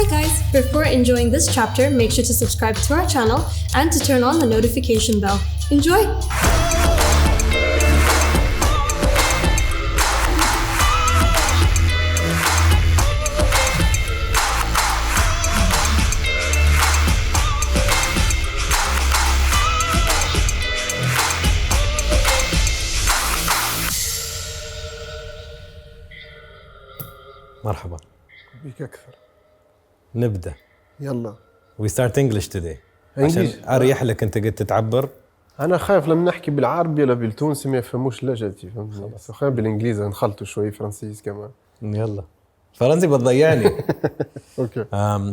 Hi guys! Before enjoying this chapter, make sure to subscribe to our channel and to turn on the notification bell. Enjoy! مرحبا. بيك أكثر. نبدأ. يلا. We start English today. English. عشان أريح لك أنت قلت تعبر. أنا خايف لما نحكي بالعربي ولا بالتونسي ما يفهموش لهجتي فهمتني. خايف بالإنجليزي نخلطوا شوي فرنسيس كمان. يلا. فرنسي بتضيعني. Okay.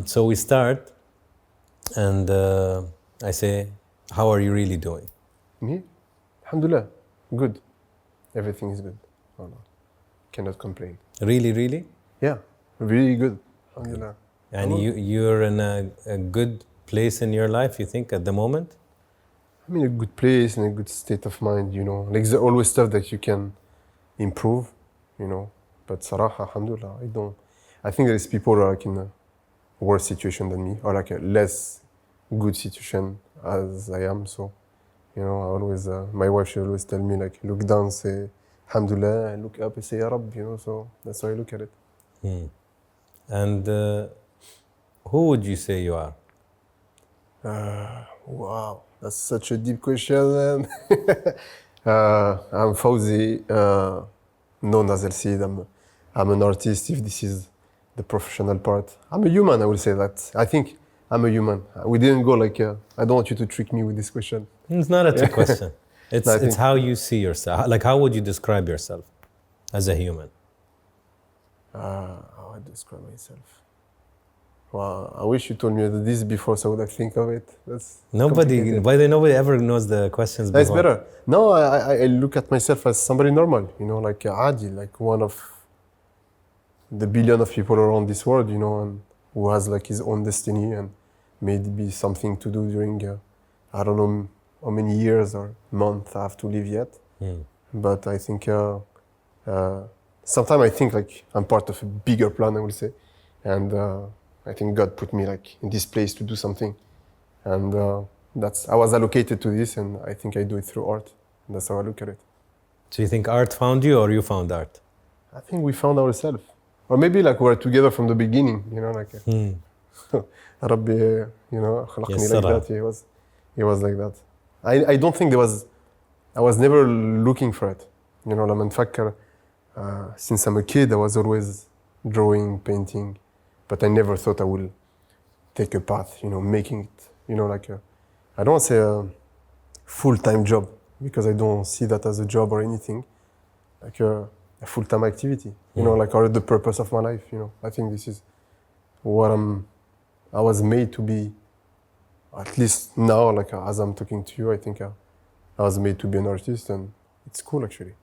So we start and I say, how are you really doing? Me? الحمد لله. Good. Everything is good. Cannot complain. Really, really? Yeah. Really good. الحمد لله. And you're in a good place in your life, you think, at the moment? I'm in a good place, in a good state of mind, you know. Like there's always stuff that you can improve, you know. But صراحة, alhamdulillah, I think there is people who are like in a worse situation than me, or like a less good situation as I am. So, you know, I always, my wife, she always tell me like, look down, say, alhamdulillah, and look up and say, ya Rabb, you know. So that's how I look at it. And who would you say you are? Wow, that's such a deep question, man. I'm Faouzi, known as El-Cid. I'm an artist, if this is the professional part. I'm a human, I will say that. I think I'm a human. We didn't go like, I don't want you to trick me with this question. It's not a trick question. It's, No, it's how you see yourself. Like, how would you describe yourself as a human? How I describe myself? Well, I wish you told me this before so I would think of it. That's Nobody ever knows the questions before. That's better. No, I look at myself as somebody normal, you know, like Adi, like one of the billion of people around this world, you know, and who has like his own destiny and maybe something to do during, I don't know how many years or months I have to live yet. But I think sometimes I think like I'm part of a bigger plan, I will say. And I think God put me like in this place to do something. And I was allocated to this and I think I do it through art. And that's how I look at it. So you think art found you or you found art? I think we found ourselves. Or maybe like we're together from the beginning, you know, like Rabbi, you know, خلقني like that. He was like that. I don't think I was never looking for it. You know, لما نفكر, since I'm a kid, I was always drawing, painting. But I never thought I would take a path, you know, making it, you know, like I don't want to say a full-time job because I don't see that as a job or anything, like a full-time activity, you know, like or the purpose of my life, you know. I think this is what I was made to be, at least now, like as I'm talking to you, I think I was made to be an artist and it's cool actually.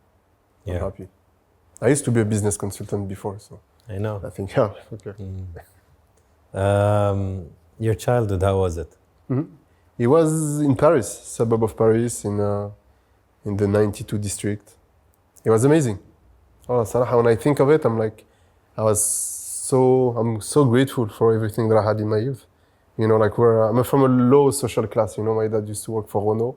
I'm happy. I used to be a business consultant before, so. I know. I think, yeah, okay. Your childhood, how was it? It was in Paris, suburb of Paris, in the 92 district. It was amazing. Oh, صراحة, when I think of it, I'm like, I'm so grateful for everything that I had in my youth. You know, like I'm from a low social class. You know, my dad used to work for Renault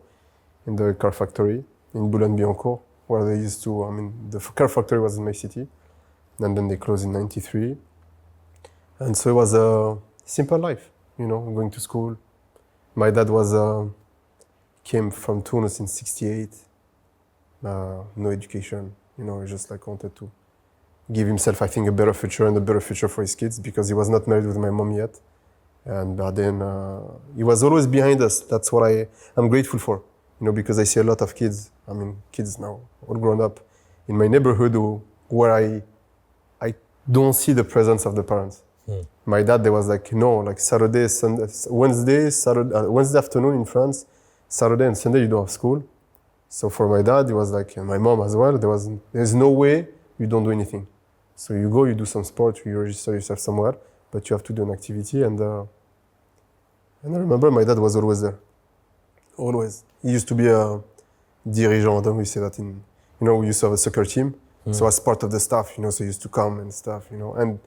in the car factory in Boulogne-Billancourt, where they used to, the car factory was in my city. And then they closed in 93. And so it was a simple life, you know, going to school. My dad came from Tunis in 68. No education, you know, he just like wanted to give himself, I think, a better future and a better future for his kids because he was not married with my mom yet. And then he was always behind us. That's what I'm grateful for, you know, because I see a lot of kids, kids now, all grown up, in my neighborhood where I don't see the presence of the parents. My dad, there was like, no, like Saturday, Sunday, Wednesday afternoon in France, Saturday and Sunday you don't have school. So for my dad, it was like, and my mom as well, there's no way you don't do anything. So you go, you do some sport, you register yourself somewhere, but you have to do an activity. And I remember my dad was always there, always. He used to be a dirigeant, we say that in, you know, we used to have a soccer team. So as part of the staff, you know, so he used to come and stuff, you know, and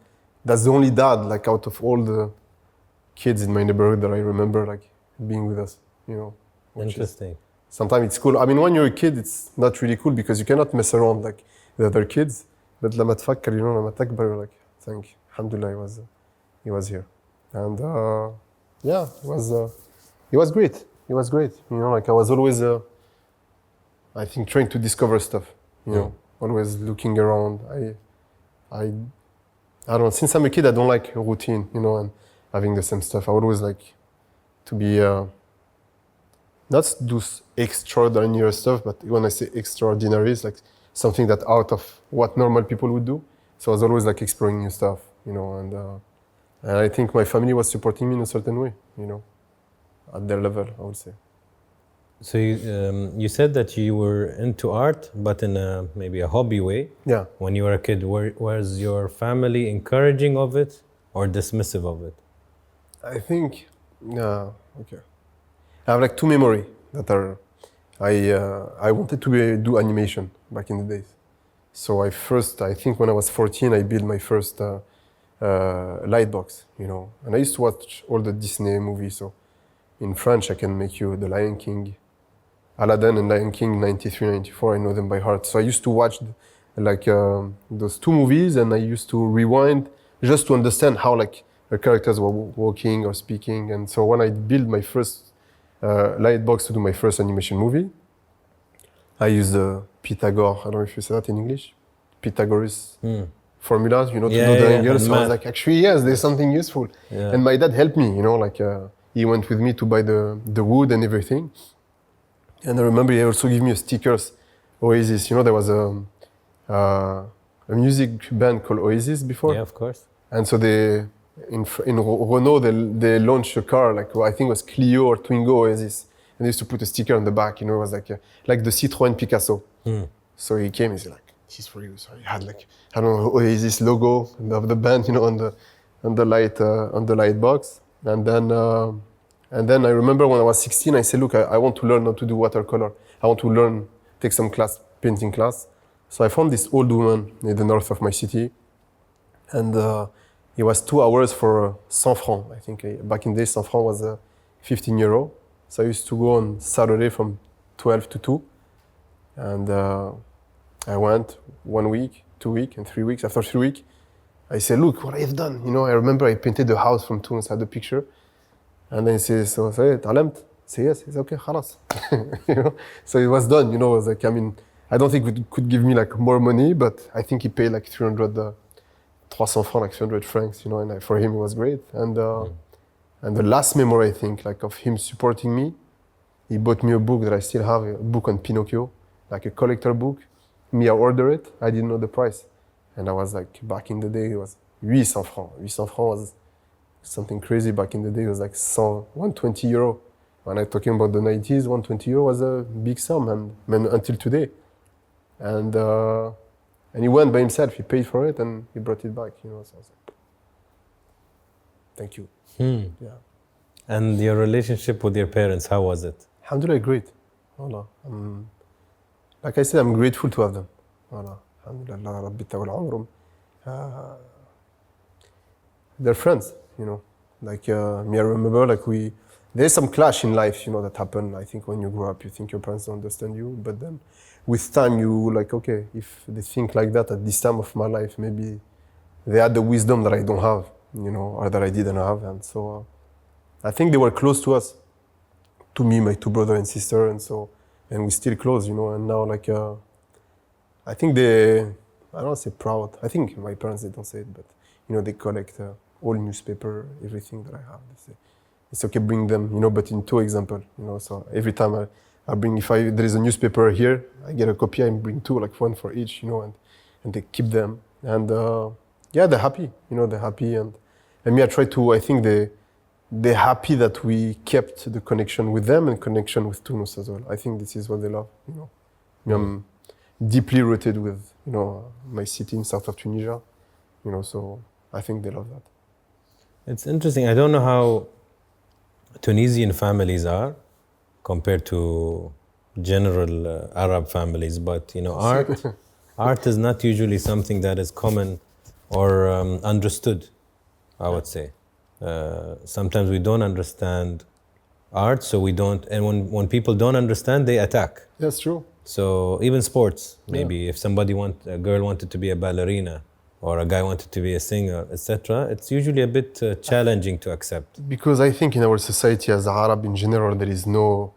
that's the only dad, like out of all the kids in my neighborhood that I remember like being with us, you know. Interesting. Sometimes it's cool. I mean, when you're a kid, it's not really cool because you cannot mess around like the other kids. But لما تفكر, you know, لما تكبر, you're like, thank you. Alhamdulillah, he was here. And yeah, it was great. It was great. You know, like I was always, I think, trying to discover stuff, you know, always looking around. I don't know, since I'm a kid, I don't like routine, you know, and having the same stuff. I always like to be, not do extraordinary stuff, but when I say extraordinary, it's like something that out of what normal people would do. So I was always like exploring new stuff, you know, and I think my family was supporting me in a certain way, you know, at their level, I would say. So you said that you were into art, but in maybe a hobby way. Yeah. When you were a kid, was your family encouraging of it or dismissive of it? I think, okay. I have like two memories that are, I wanted to do animation back in the days. So I think when I was 14, I built my first light box, you know. And I used to watch all the Disney movies. So in French, I can make you The Lion King, Aladdin and Lion King 93, 94, I know them by heart. So I used to watch like those two movies and I used to rewind just to understand how like the characters were walking or speaking. And so when I built my first light box to do my first animation movie, I used Pythagore, I don't know if you say that in English, Pythagoras formulas, you know, to do the angles. So I was like, actually, yes, there's something useful. Yeah. And my dad helped me, you know, like he went with me to buy the wood and everything. And I remember he also gave me a stickers, Oasis. You know, there was a music band called Oasis before. Yeah, of course. And so in Renault, they launched a car, like I think it was Clio or Twingo Oasis. And they used to put a sticker on the back, you know, it was like the Citroën Picasso. So he came, he's like, this is for you. So he had like, I don't know, Oasis logo of the band, you know, on the light box. And then I remember when I was 16, I said, look, I want to learn how to do watercolor. I want to take some painting class. So I found this old woman in the north of my city. And it was 2 hours for 100 francs. I think back in the day, 100 francs was 15 euro. So I used to go on Saturday from 12 to 2. And I went 1 week, 2 weeks, and 3 weeks. After 3 weeks, I said, look what I have done. You know, I remember I painted the house from Tunis, I had the picture. And then he says, so I said, تعلمت? I say, yes. He said, okay, خلاص. You know? So it was done, you know. It was like, I mean, I don't think it could give me like more money, but I think he paid like 300 francs, like 300 francs, you know, and for him it was great. And the last memory, I think, like of him supporting me, he bought me a book that I still have, a book on Pinocchio, like a collector book. Me, I ordered it, I didn't know the price. And I was like, back in the day, it was 800 francs. 800 francs was something crazy back in the day. It was like 120 euro. When I'm talking about the 90s, 120 euro was a big sum, and until today. And he went by himself, he paid for it, and he brought it back, you know. So I was like, thank you. Yeah. And your relationship with your parents, how was it? Alhamdulillah, great. Wallah. Like I said, I'm grateful to have them. Wallah. Alhamdulillah, Rabbi tawal umrum. They're friends, you know. Like me, I remember, like there's some clash in life, you know, that happen. I think when you grow up, you think your parents don't understand you, but then with time, you like, okay, if they think like that at this time of my life, maybe they had the wisdom that I don't have, you know, or that I didn't have. And so I think they were close to us, to me, my two brothers and sister, and we're still close, you know. And now, like, I think I don't say proud. I think my parents, they don't say it, but, you know, they collect all newspaper, everything that I have. They say, it's okay, bring them, you know, but in 2 examples, you know. So every time I bring, there is a newspaper here, I get a copy, I bring 2, like 1 for each, you know, and they keep them. And yeah, they're happy, you know, they're happy. And me, I think they're happy that we kept the connection with them and connection with Tunis as well. I think this is what they love, you know. I'm deeply rooted with, you know, my city in south of Tunisia, you know, so I think they love that. It's interesting. I don't know how Tunisian families are compared to general Arab families, but, you know, art is not usually something that is common or understood, I would say. Sometimes we don't understand art, so we don't, and when people don't understand, they attack. That's true. So even sports, maybe if a girl wanted to be a ballerina, or a guy wanted to be a singer, etc., it's usually a bit challenging to accept. Because I think in our society as Arab in general, there is no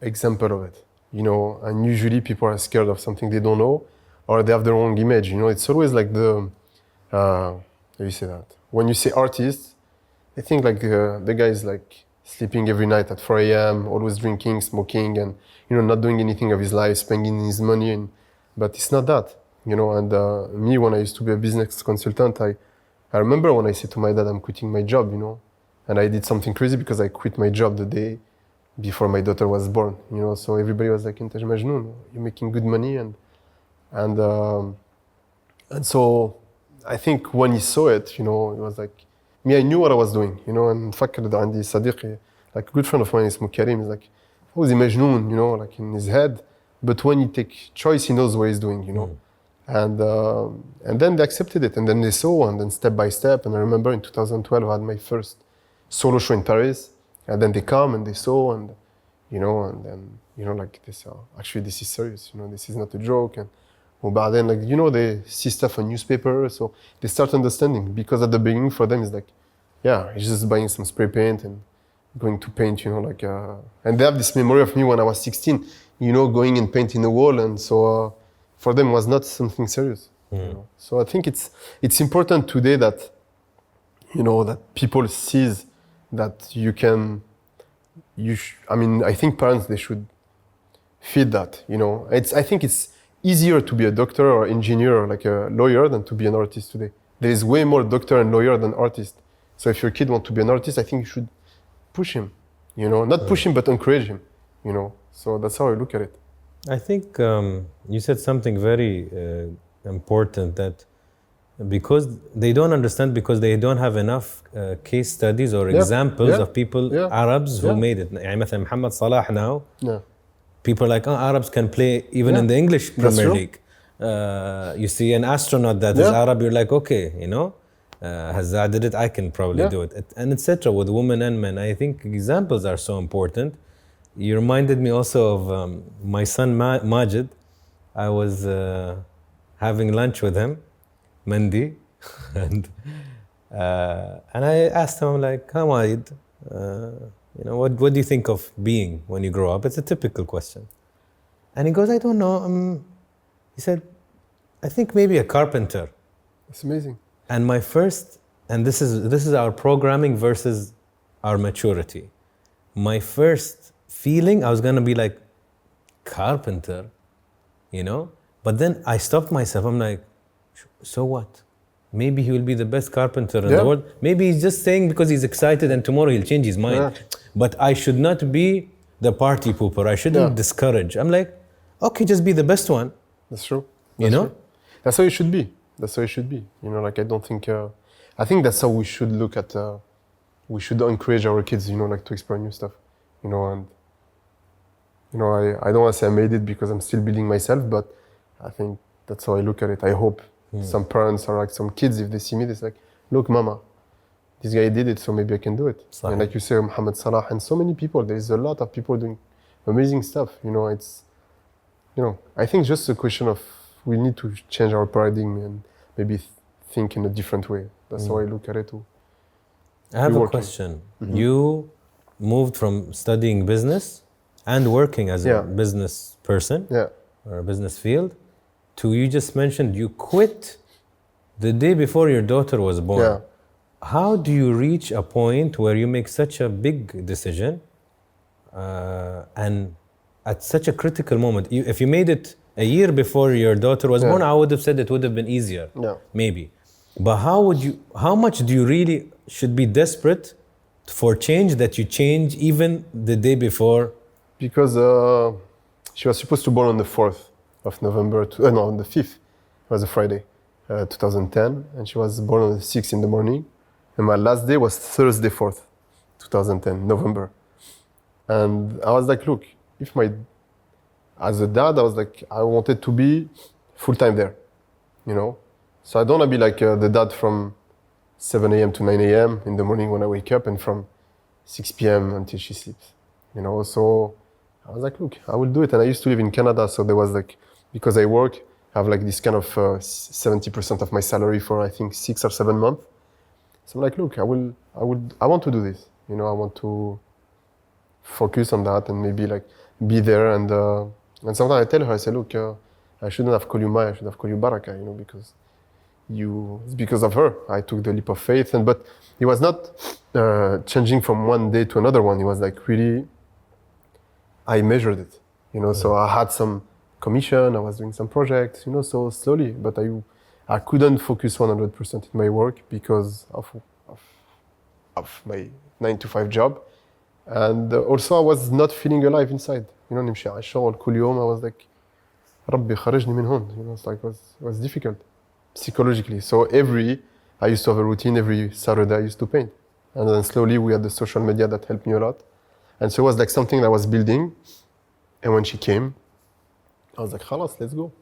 example of it, you know, and usually people are scared of something they don't know, or they have the wrong image, you know. It's always like how do you say that? When you say artist, I think like the guy is like sleeping every night at 4 a.m., always drinking, smoking, and, you know, not doing anything of his life, spending his money, but it's not that. You know, and me, when I used to be a business consultant, I remember when I said to my dad, I'm quitting my job, you know, and I did something crazy because I quit my job the day before my daughter was born, you know, so everybody was like, Intaj Majnoon, you're making good money, and so I think when he saw it, you know, it was like, me, I knew what I was doing, you know, and فكر عندي صديقي, like a good friend of mine, اسمه Karim, is like, Faouzi Majnoon, you know, like in his head, but when he take choice, he knows what he's doing, you know. And then they accepted it, and then they saw, and then step by step. And I remember in 2012 I had my first solo show in Paris, and then they come and they saw, and you know, and then, you know, like this, actually this is serious, you know, this is not a joke. And but then, like, you know, they see stuff on newspaper, so they start understanding, because at the beginning for them it's like, yeah, it's just buying some spray paint and going to paint, you know, like, and they have this memory of me when I was 16, you know, going and painting the wall, and so. For them was not something serious. You know? So I think it's important today that, you know, that people sees that you can, I mean, I think parents, they should feed that, you know. I think it's easier to be a doctor or engineer or like a lawyer than to be an artist today. There is way more doctor and lawyer than artist. So if your kid wants to be an artist, I think you should push him, you know, not push him, but encourage him, you know. So that's how I look at it. I think you said something very important, that because they don't understand, because they don't have enough case studies or examples of people, Arabs who made it. يعني مثلا Mohamed Salah now, people are like, oh, Arabs can play even in the English Premier League. You see an astronaut that is Arab, you're like, okay, you know, Hazza did it, I can probably do it. And etc. With women and men, I think examples are so important. You reminded me also of my son Majid. I was having lunch with him, Mandi, and I asked him, I'm like, "How Majid, you know, what do you think of being when you grow up?" It's a typical question, and he goes, "I don't know." He said, "I think maybe a carpenter." That's amazing. And my first, and this is our programming versus our maturity. My first feeling, I was gonna be like, carpenter, you know? But then I stopped myself. I'm like, so what? Maybe he will be the best carpenter in the world. Maybe he's just saying because he's excited and tomorrow he'll change his mind. But I should not be the party pooper. I shouldn't discourage. I'm like, okay, just be the best one. That's true. You know? That's how it should be. That's how it should be. You know, like, I don't think, I think that's how we should look at, we should encourage our kids, you know, like, to explore new stuff, you know. And, you know, I don't want to say I made it because I'm still building myself, but I think that's how I look at it. I hope some parents or like some kids, if they see me, they're like, look, mama, this guy did it, so maybe I can do it. And like you say, Mohamed Salah and so many people, there's a lot of people doing amazing stuff. You know, it's, you know, I think just a question of, we need to change our paradigm and maybe think in a different way. That's how I look at it too. I have a question. You moved from studying business and working as a business person or a business field to, you just mentioned you quit the day before your daughter was born. How do you reach a point where you make such a big decision and at such a critical moment? If you made it a year before your daughter was born, I would have said it would have been easier, maybe. But how much do you really should be desperate for change that you change even the day before? Because she was supposed to born on the 4th of November, on the 5th, it was a Friday, 2010, and she was born on the 6th in the morning. And my last day was Thursday 4th, 2010, November. And I was like, look, as a dad, I was like, I wanted to be full-time there, you know? So I don't want to be like the dad from 7 a.m. to 9 a.m. in the morning when I wake up and from 6 p.m. until she sleeps. You know, so I was like, look, I will do it. And I used to live in Canada, so there was like, because I work, I have like this kind of 70% of my salary for I think 6 or 7 months. So I'm like, look, I want to do this. You know, I want to focus on that and maybe like be there. And sometimes I tell her, I say, look, I shouldn't have called you Maya, I should have called you Baraka, you know, because it's because of her. I took the leap of faith, but it was not changing from one day to another one. It was like really, I measured it, you know. So I had some commission, I was doing some projects, you know, so slowly, but I couldn't focus 100% in my work because of my 9-to-5 job. And also I was not feeling alive inside, you know. نمشي على الشغل كل يوم, I was like, ربي خرجني من هون, you know. It's like it was difficult psychologically. So I used to have a routine. Every Saturday I used to paint, and then slowly we had the social media that helped me a lot. And so it was like something that I was building. And when she came, I was like, خلاص, let's go.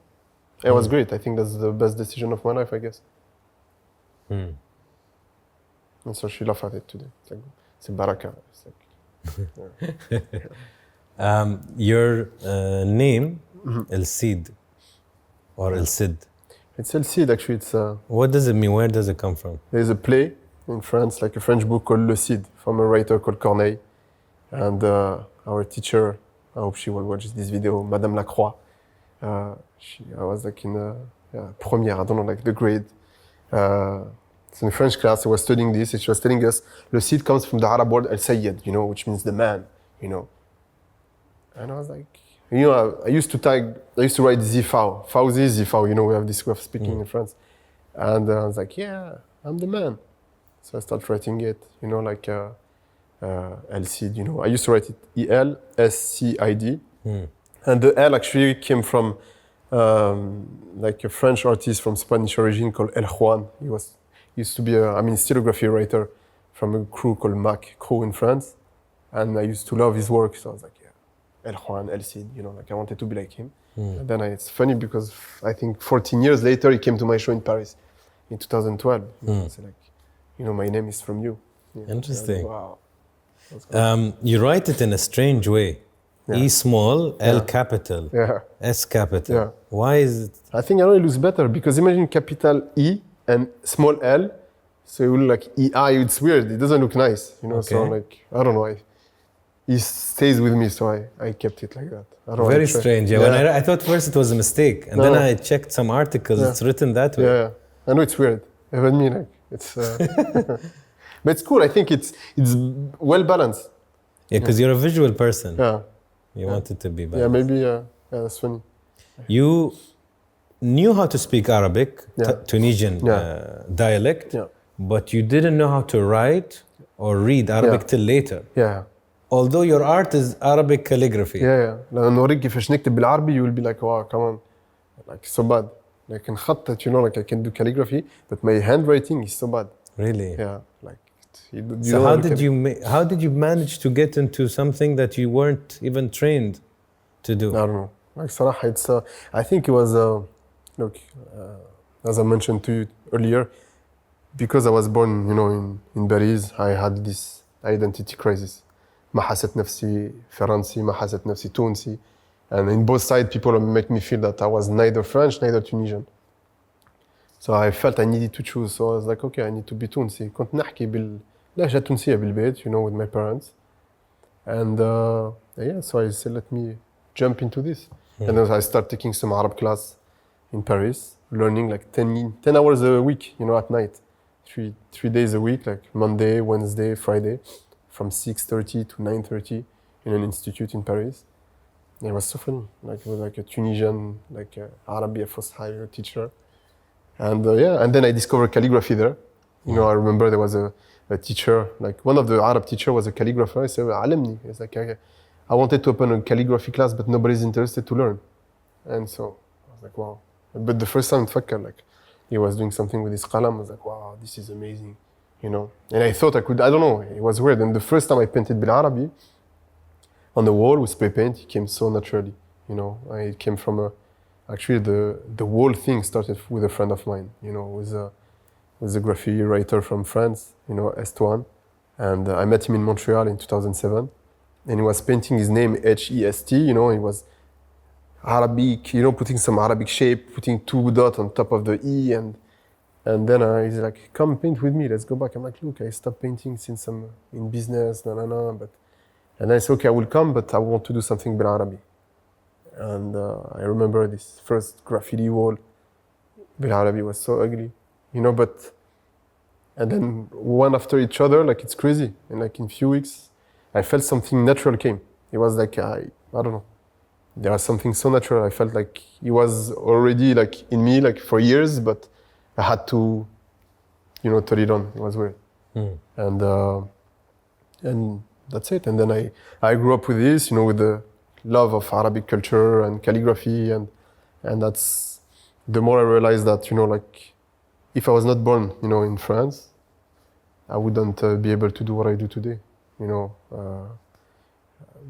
It was great. I think that's the best decision of my life, I guess. And so she laughed at it today. It's like, it's a baraka. It's like, your name, El Cid, or El Cid. It's El Cid, actually. It's what does it mean? Where does it come from? There's a play in France, like a French book called Le Cid, from a writer called Corneille. And our teacher, I hope she will watch this video, Madame Lacroix. I was like in première, I don't know, like the grade. So in French class, I was studying this, and she was telling us, Le Cid comes from the Arab word Al-Sayyid, you know, which means the man, you know. And I was like, you know, I used to write Zifao, Faouzi, Zifao, you know, we have this way of speaking in France. And I was like, yeah, I'm the man. So I started writing it, you know, like El Cid, you know. I used to write it E-L-S-C-I-D. And the L actually came from like a French artist from Spanish origin called El Juan. He used to be a stylography writer from a crew called Mac crew in France. And I used to love his work, so I was like, yeah, El Juan, El Cid, you know, like I wanted to be like him. And then it's funny because I think 14 years later, he came to my show in Paris in 2012. So like, you know, my name is from you. Interesting. Wow. You write it in a strange way. Yeah. E small, L capital, S capital. Yeah. Why is it? I think I know it looks better because imagine capital E and small L, so it will look like EI. It's weird. It doesn't look nice, you know. Okay. So like, I don't know. It stays with me, so I kept it like that. I don't Very strange. Yeah. When I thought first it was a mistake, and then I checked some articles. Yeah. It's written that way. Yeah. I know it's weird. Even me, like it's. But it's cool. I think it's well balanced. Yeah, because you're a visual person. Yeah. You want it to be balanced. Yeah, maybe. Yeah, that's funny. You knew how to speak Arabic, Tunisian dialect, but you didn't know how to write or read Arabic till later. Yeah. Although your art is Arabic calligraphy. Yeah. لما نوريك كيفاش نكتب بالعربي, you will be like, wow, come on, like so bad. Like in خط, you know, like I can do calligraphy, but my handwriting is so bad. Really? Yeah, like. So how did you manage to get into something that you weren't even trained to do? I don't know. Like صراحة, it's I think it was look, as I mentioned to you earlier, because I was born, you know, in Paris, I had this identity crisis. ما حسيت نفسي فرنسي, ما حسيت نفسي تونسي, and in both sides people make me feel that I was neither French neither Tunisian. So I felt I needed to choose. So I was like, okay, I need to be تونسي. كنت نحكي باللهجة التونسية بالبيت, you know, with my parents. And so I said, let me jump into this. And then I started taking some Arab class in Paris, learning like 10 hours a week, you know, at night. Three days a week, like Monday, Wednesday, Friday, from 6:30 to 9:30 in an institute in Paris. And it was so funny. Like it was like a Tunisian, like Arabic Fosha teacher. And and then I discovered calligraphy there. You know, I remember there was a teacher, like one of the Arab teacher was a calligrapher. I said, علمني. It's like, I wanted to open a calligraphy class, but nobody's interested to learn. And so I was like, wow. But the first time تفكر, like he was doing something with his qalam, I was like, wow, this is amazing, you know. And I thought I don't know, it was weird. And the first time I painted بالعربي on the wall with spray paint, it came so naturally, you know. It came from Actually, the whole thing started with a friend of mine, you know, with a graffiti writer from France, you know, Esteban. And I met him in Montreal in 2007. And he was painting his name HEST, you know, he was Arabic, you know, putting some Arabic shape, putting 2 dots on top of the E. And then he's like, come paint with me, let's go back. I'm like, look, I stopped painting since I'm in business, And I said, okay, I will come, but I want to do something بالعربي. And I remember this first graffiti wall بالعربي was so ugly, you know, and then one after each other, like it's crazy. And like in few weeks, I felt something natural came. It was like, I don't know. There was something so natural. I felt like it was already like in me, like for years, but I had to, you know, turn it on. It was weird. And that's it. And then I grew up with this, you know, with the love of Arabic culture and calligraphy. And that's, the more I realized that, you know, like, if I was not born, you know, in France, I wouldn't be able to do what I do today, you know,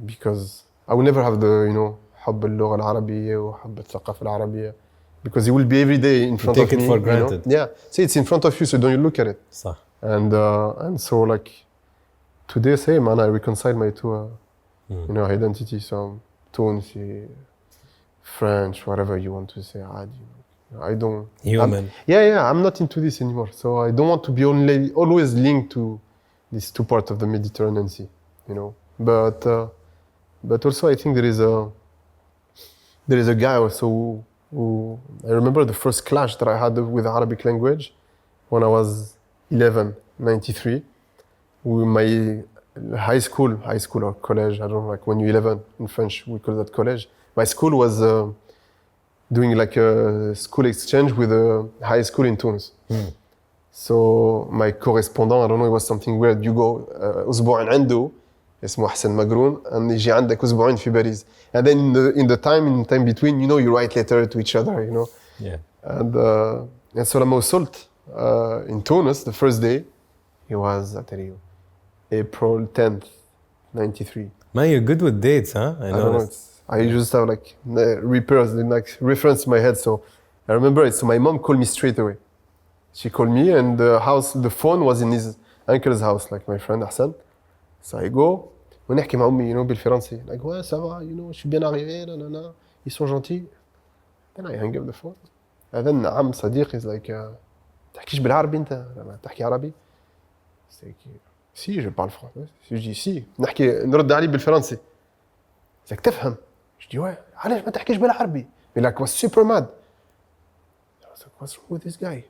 because I will never have the, you know, حب اللغة العربية وحب الثقافة العربية, because it will be every day in front of me. Take it for granted. You know? Yeah, see, it's in front of you, so don't you look at it. صح. And so like today, same, and I reconcile my two, you know, identity. So I'm Tونسي, French, whatever you want to say. I don't. Human. I'm not into this anymore. So I don't want to be always linked to these 2 parts of the Mediterranean Sea, you know. But also I think there is a guy also who I remember the first clash that I had with Arabic language when I was 11, 93. With my high school or college, I don't know, like when you're 11 in French, we call that college. My school was doing like a school exchange with a high school in Tunis. So my correspondent, I don't know, it was something weird. You go أسبوعين عنده اسمه حسن مقرون, and يجي عندك أسبوعين في باريس. And then in the time between, you know, you write letter to each other, you know. Yeah. And so لما وصلت in Tunis, the first day, it was, I tell you, April 10th, 93. Man, you're good with dates, huh? I don't know. I just have like like reference in my head. So I remember it. So my mom called me straight away. She called me, and the phone was in his uncle's house, like my friend Hassan. So I go, ونحكي مع أمي, you know, بالفرنسي. Like, ouais, ça va, you know, je suis bien arrivé, nanana. Ils sont gentils. Then I hang up the phone. And then عم صديق is like, تحكيش بالعربي أنت؟ تحكي عربي؟ C'est like, si, je parle français. Je dis si. نرد عليه بالفرنسي. C'est que تفهم. Je dis ouais. علاش ما تحكيش بالعربي؟ He like was super mad. I was like, what's wrong with this guy?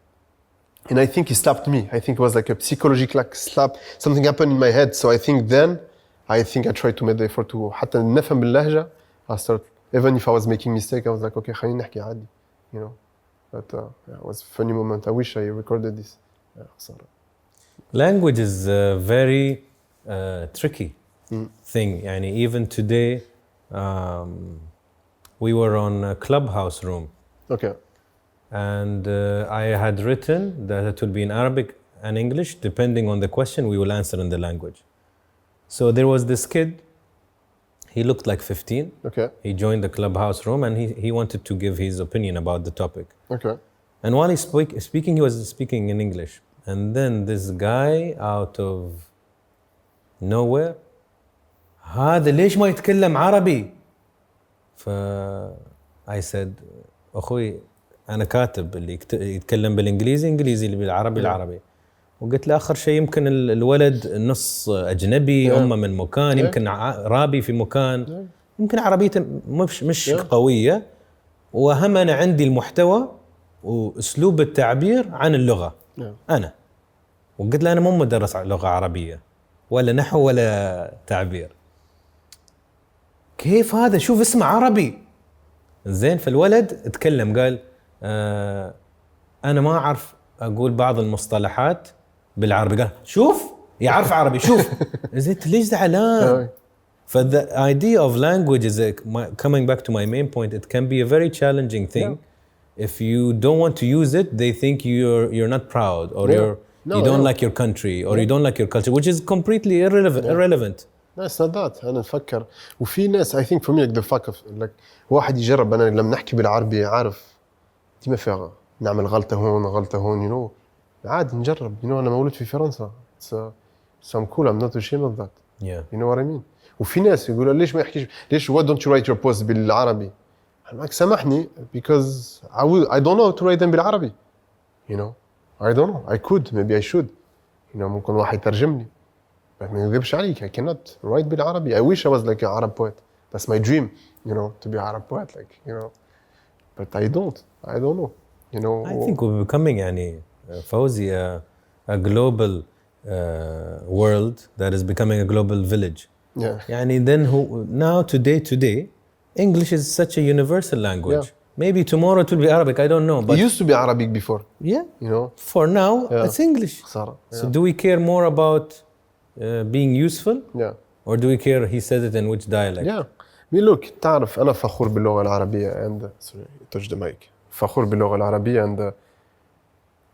And I think he slapped me. I think it was like a psychological like slap. Something happened in my head. So I think I tried to make the effort to حتى نفهم باللهجة. I start, even if I was making mistake, I was like, okay, خلينا نحكي عادي, you know. But it was a funny moment. I wish I recorded this. Language is a very tricky thing. يعني even today, we were on a clubhouse room. Okay. And I had written that it will be in Arabic and English, depending on the question, we will answer in the language. So there was this kid, he looked like 15. Okay. He joined the clubhouse room and he wanted to give his opinion about the topic. Okay. And while he speaking, he was speaking in English. And then this guy out of nowhere, هذا ليش ما يتكلم عربي؟ I said, أخوي أنا كاتب اللي يتكلم بالإنجليزي إنجليزي، اللي بالعربي العربي. وقلت له آخر شيء يمكن الولد نص أجنبي، أمه من مكان، يمكن رابي في مكان، يمكن عربيته مش قوية، وأهم أنا عندي المحتوى وأسلوب التعبير عن اللغة. أنا وقلت له أنا مو مدرس لغة عربية ولا نحو ولا تعبير. كيف هذا؟ شوف اسمه عربي. زين، فالولد اتكلم قال أنا ما أعرف أقول بعض المصطلحات بالعربي. قال شوف يعرف عربي، شوف. زين ليش زعلان؟ The idea of language is coming back to my main point. It can be a very challenging thing. If you don't want to use it, they think you're not proud, or you don't like your country, or you don't like your culture, which is completely irrelevant. No, it's not that. أنا نفكر وفي ناس I think for me like the fuck of like واحد يجرب. أنا لما نحكي بالعربي عارف ديما فيها نعمل غلطة هون غلطة هون you know عادي نجرب you know أنا مولود في فرنسا so I'm cool I'm not ashamed of that you know what I mean. وفي ناس يقولوا ليش ما يحكيش ليش why don't you write your post بالعربي. أنا سامحني because I don't know how to write them بالعربي you know I don't know I could maybe I should you know ممكن واحد يترجم لي. ما يغيبش عليك I cannot write بالعربي. I wish I was like an Arab poet. That's my dream you know to be an Arab poet like you know but I don't know you know. I think we're becoming يعني Faouzi a global world that is becoming a global village. يعني then now today English is such a universal language. Maybe tomorrow it will be Arabic, I don't know. But it used to be Arabic before. You know. For now, it's English. So do we care more about being useful? Or do we care he said it in which dialect? I mean, look, تعرف أنا فخور باللغة العربية and sorry, touch the mic. فخور باللغة العربية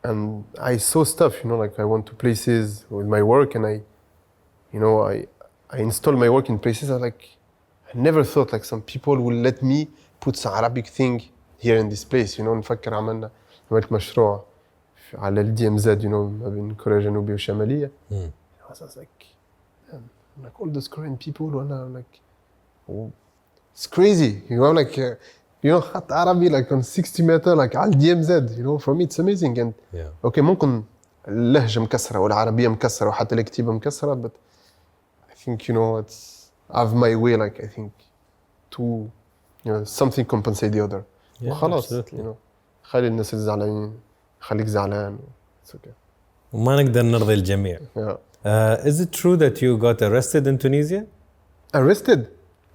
and I saw stuff, you know, like I went to places with my work and I installed my work in places I never thought like some people will let me put some Arabic thing here in this place, you know. نفكر عملت مشروع على الDMZ, you know, ما بين كوريا الجنوبية والشمالية. I was like, man, like all those Korean people, وأنا like, oh, it's crazy, you know, like, you know, خط عربي like on 60 meter like على الDMZ, you know, for me it's amazing and okay ممكن اللهجة مكسرة والعربية مكسرة وحتى الكتيبة مكسرة but I think you know it's I have my way like I think to you know something compensate the other. وخلاص you know خلي الناس الزعلانين خليك زعلان it's okay. وما نقدر نرضي الجميع. Is it true that you got arrested in Tunisia? Arrested?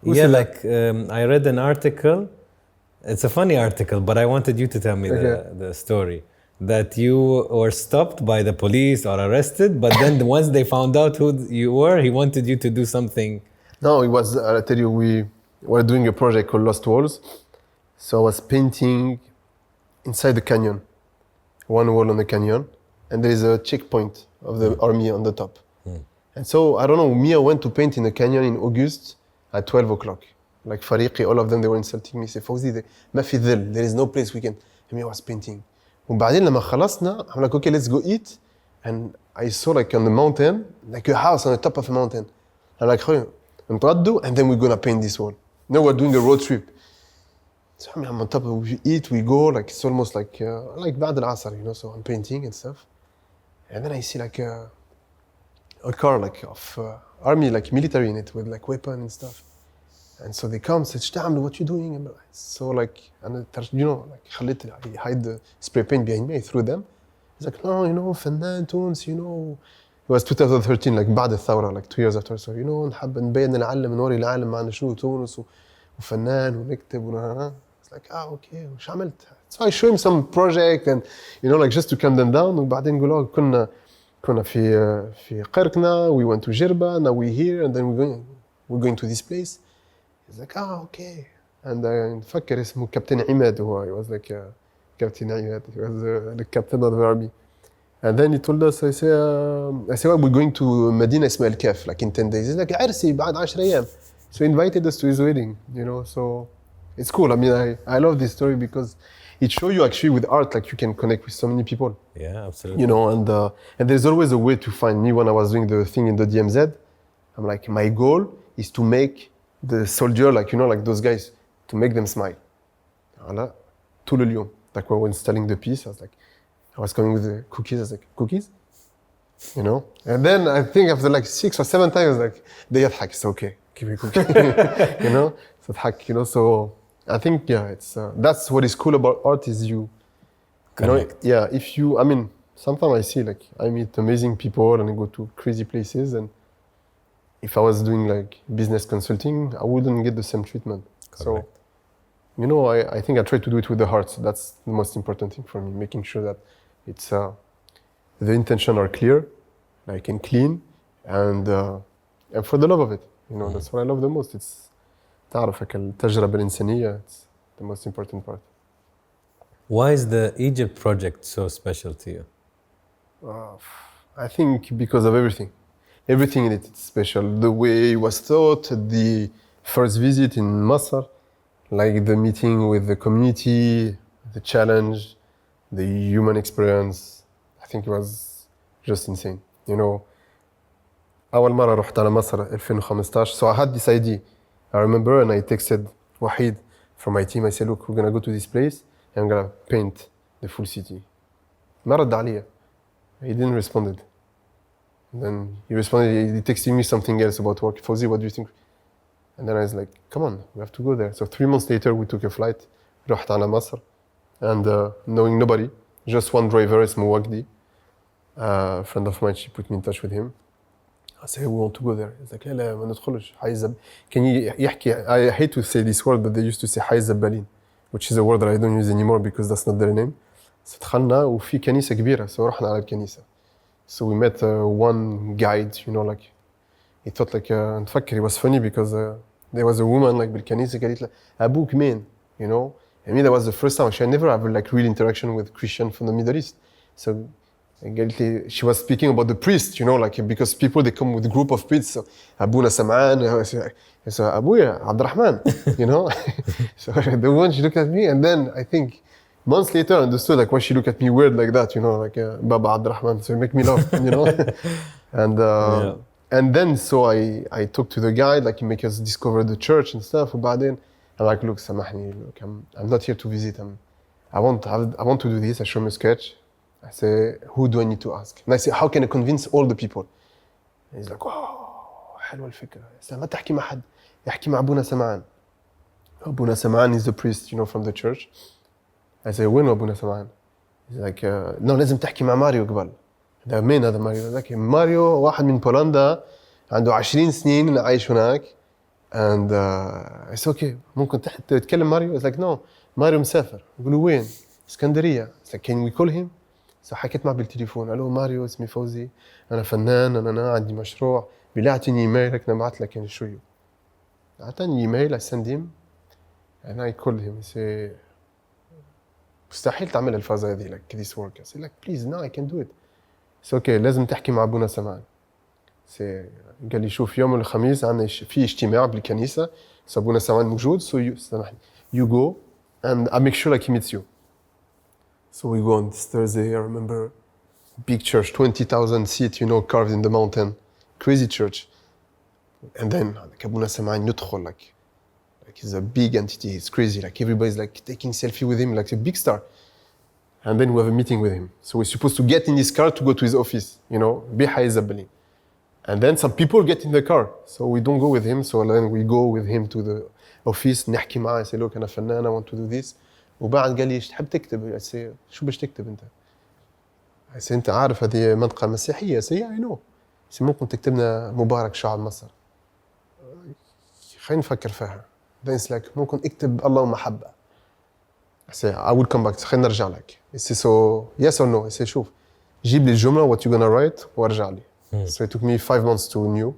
Like I read an article. It's a funny article, but I wanted you to tell me the story. That you were stopped by the police or arrested, but then once they found out who you were, he wanted you to do something. No, it was, I tell you, we were doing a project called Lost Walls. So I was painting inside the canyon, one wall on the canyon, and there is a checkpoint of the army on the top. And so, I don't know, Mia went to paint in the canyon in August at 12 o'clock. Like فريقي, all of them, they were insulting me. Say, Faouzi, ما في ظل, there is no place we can. And Mia was painting. وبعدين لما خلصنا, I'm like, okay, let's go eat. And I saw like on the mountain, like a house on the top of a mountain. I'm like, نتغدوا, and then we're gonna paint this wall. Now we're doing a road trip. So I'm on top of, we eat, we go, like it's almost like بعد العصر, you know, so I'm painting and stuff. And then I see like a car like of army, like military in it with like weapon and stuff. And so they come, say, اشتعملوا, what you doing? And so like, and you know, like خليت I hide the spray paint behind me, I threw them. He's like, no, you know, فنان تونس, you know. It was 2013, like بعد الثورة, like 2 years after. So, you know, نحب نبين العالم نوري العالم معنا شنو تونس وفنان ونكتب It's like, okay, وش عملت? So I show him some project and, you know, like just to calm them down. وبعدين نقول كنا في قرقنا, we went to Jerba, now we're here, and then we're going to this place. He's like, okay. And نفكر اسمه كابتن عماد هو. He was like Captain عماد. He was the captain of the army. And then he told us, I say, well, we're going to Medina اسمها الكاف, like in 10 days. He's like, عرسي بعد 10 أيام. So he invited us to his wedding, you know, so it's cool. I mean, I love this story because it shows you actually with art, like you can connect with so many people. Yeah, absolutely. You know, and there's always a way to find me. When I was doing the thing in the DMZ, I'm like, my goal is to make the soldier, like, you know, like those guys, to make them smile. Voilà, tout le lion. Like when installing the piece, I was coming with the cookies. I was like, cookies? You know? And then I think after like 6 or 7 times, like, they يضحك, it's okay, give me a cookie. You know? So يضحك, you know, so I think, yeah, it's, that's what is cool about art is you know, yeah, if you, I mean, sometimes I see, like, I meet amazing people and I go to crazy places, and if I was doing like business consulting, I wouldn't get the same treatment. Correct. So, you know, I think I try to do it with the heart. So that's the most important thing for me, making sure that it's, the intention are clear, like, and clean, and for the love of it. You know, that's what I love the most. It's تعرفك التجربة الإنسانية. It's the most important part. Why is the Egypt project so special to you? I think because of everything. everything in it is special. The way it was thought, the first visit in Masr, like the meeting with the community, the challenge, the human experience. I think it was just insane. You know, أول مرة رحت على مصر 2015. So I had this idea. I remember, and I texted Wahid from my team. I said, look, we're gonna go to this place and I'm gonna paint the full city. ما رد عليا. He didn't respond. And then he responded, he texted me something else about work. Fauzi, what do you think? And then I was like, come on, we have to go there. So 3 months later, we took a flight. رحت على مصر. And knowing nobody, just one driver, اسمه وجدي. A friend of mine, she put me in touch with him. I said, we want to go there. He's like, لا ما ندخلش. Can you يحكي, I hate to say this word, but they used to say حي الزبالين, which is a word that I don't use anymore because that's not their name. So دخلنا وفي كنيسة كبيرة. So رحنا على الكنيسة. So we met one guide, you know, like, he thought like, نفكر, it was funny because there was a woman like بالكنيسة قالت له, أبوك مين? You know? I mean, that was the first time. She had never had like real interaction with Christian from the Middle East. So she was speaking about the priest, you know, like, because people, they come with a group of priests. So, Abuna Sam'an, so Abuya, Abdurrahman, you know. So the one, she looked at me, and then I think months later I understood like why she looked at me weird like that, you know, like Baba Abdurrahman. So it make me laugh, you know. And then so I talked to the guide, like he make us discover the church and stuff. But then I'm like, look, Samahni, look, I'm not here to visit. I want to do this. I show him a sketch. I say, who do I need to ask? And I say, how can I convince all the people? And he's like, wow, حلوة الفكرة. I say, ما تحكي مع حد. يحكي مع أبونا سمعان. أبونا سمعان is the priest, you know, from the church. I say, وين أبونا سمعان? He's like, no, لازم تحكي مع ماريو قبل. ده مين هذا ماريو؟ ذاك ماريو واحد من بولندا عنده 20 سنين عايش هناك. And I said, okay, ممكن تتكلم ماريو? He's like, no, ماريو مسافر. يقول له وين؟ اسكندرية. He's like, can we call him? So حكيت معه بالتليفون. قال له ماريو اسمي فوزي. أنا فنان. أنا عندي مشروع. بالله أعطيني إيميلك نبعث لك يعني شوية. أعطاني إيميل. I send him. And I called him. He said, مستحيل تعمل الفازة هذه like this work. I said like please no I can do it. So okay لازم تحكي مع أبونا سمعان. قال لي شوف يوم الخميس عندنا في اجتماع بالكنيسة. So أبونا سمعان موجود. So you go and I make sure like he meets you. So we go on this Thursday. I remember big church, 20,000 seats, you know, carved in the mountain, crazy church. And then like أبونا سمعان ندخل like he's a big entity. It's crazy. Like everybody's like taking selfie with him, like a big star. And then we have a meeting with him. So we're supposed to get in his car to go to his office, you know, بحي الزبالين. And then some people get in the car. So we don't go with him. So then we go with him to the office. نحكي معاه. I say, look, أنا فنان. I want to do this. وبعد قال لي ايش تحب تكتب؟ I say, شو باش تكتب أنت؟ I say, أنت عارف هذه منطقة مسيحية. I say, yeah, I know. I say, ممكن تكتبنا مبارك شعب مصر. خلينا نفكر فيها. Then it's like, ممكن اكتب الله ومحبة. I say, I will come back. خلينا نرجع لك. I say, so yes or no? I say, شوف جيب لي الجملة what you gonna write وارجع لي. So it took me 5 months to renew.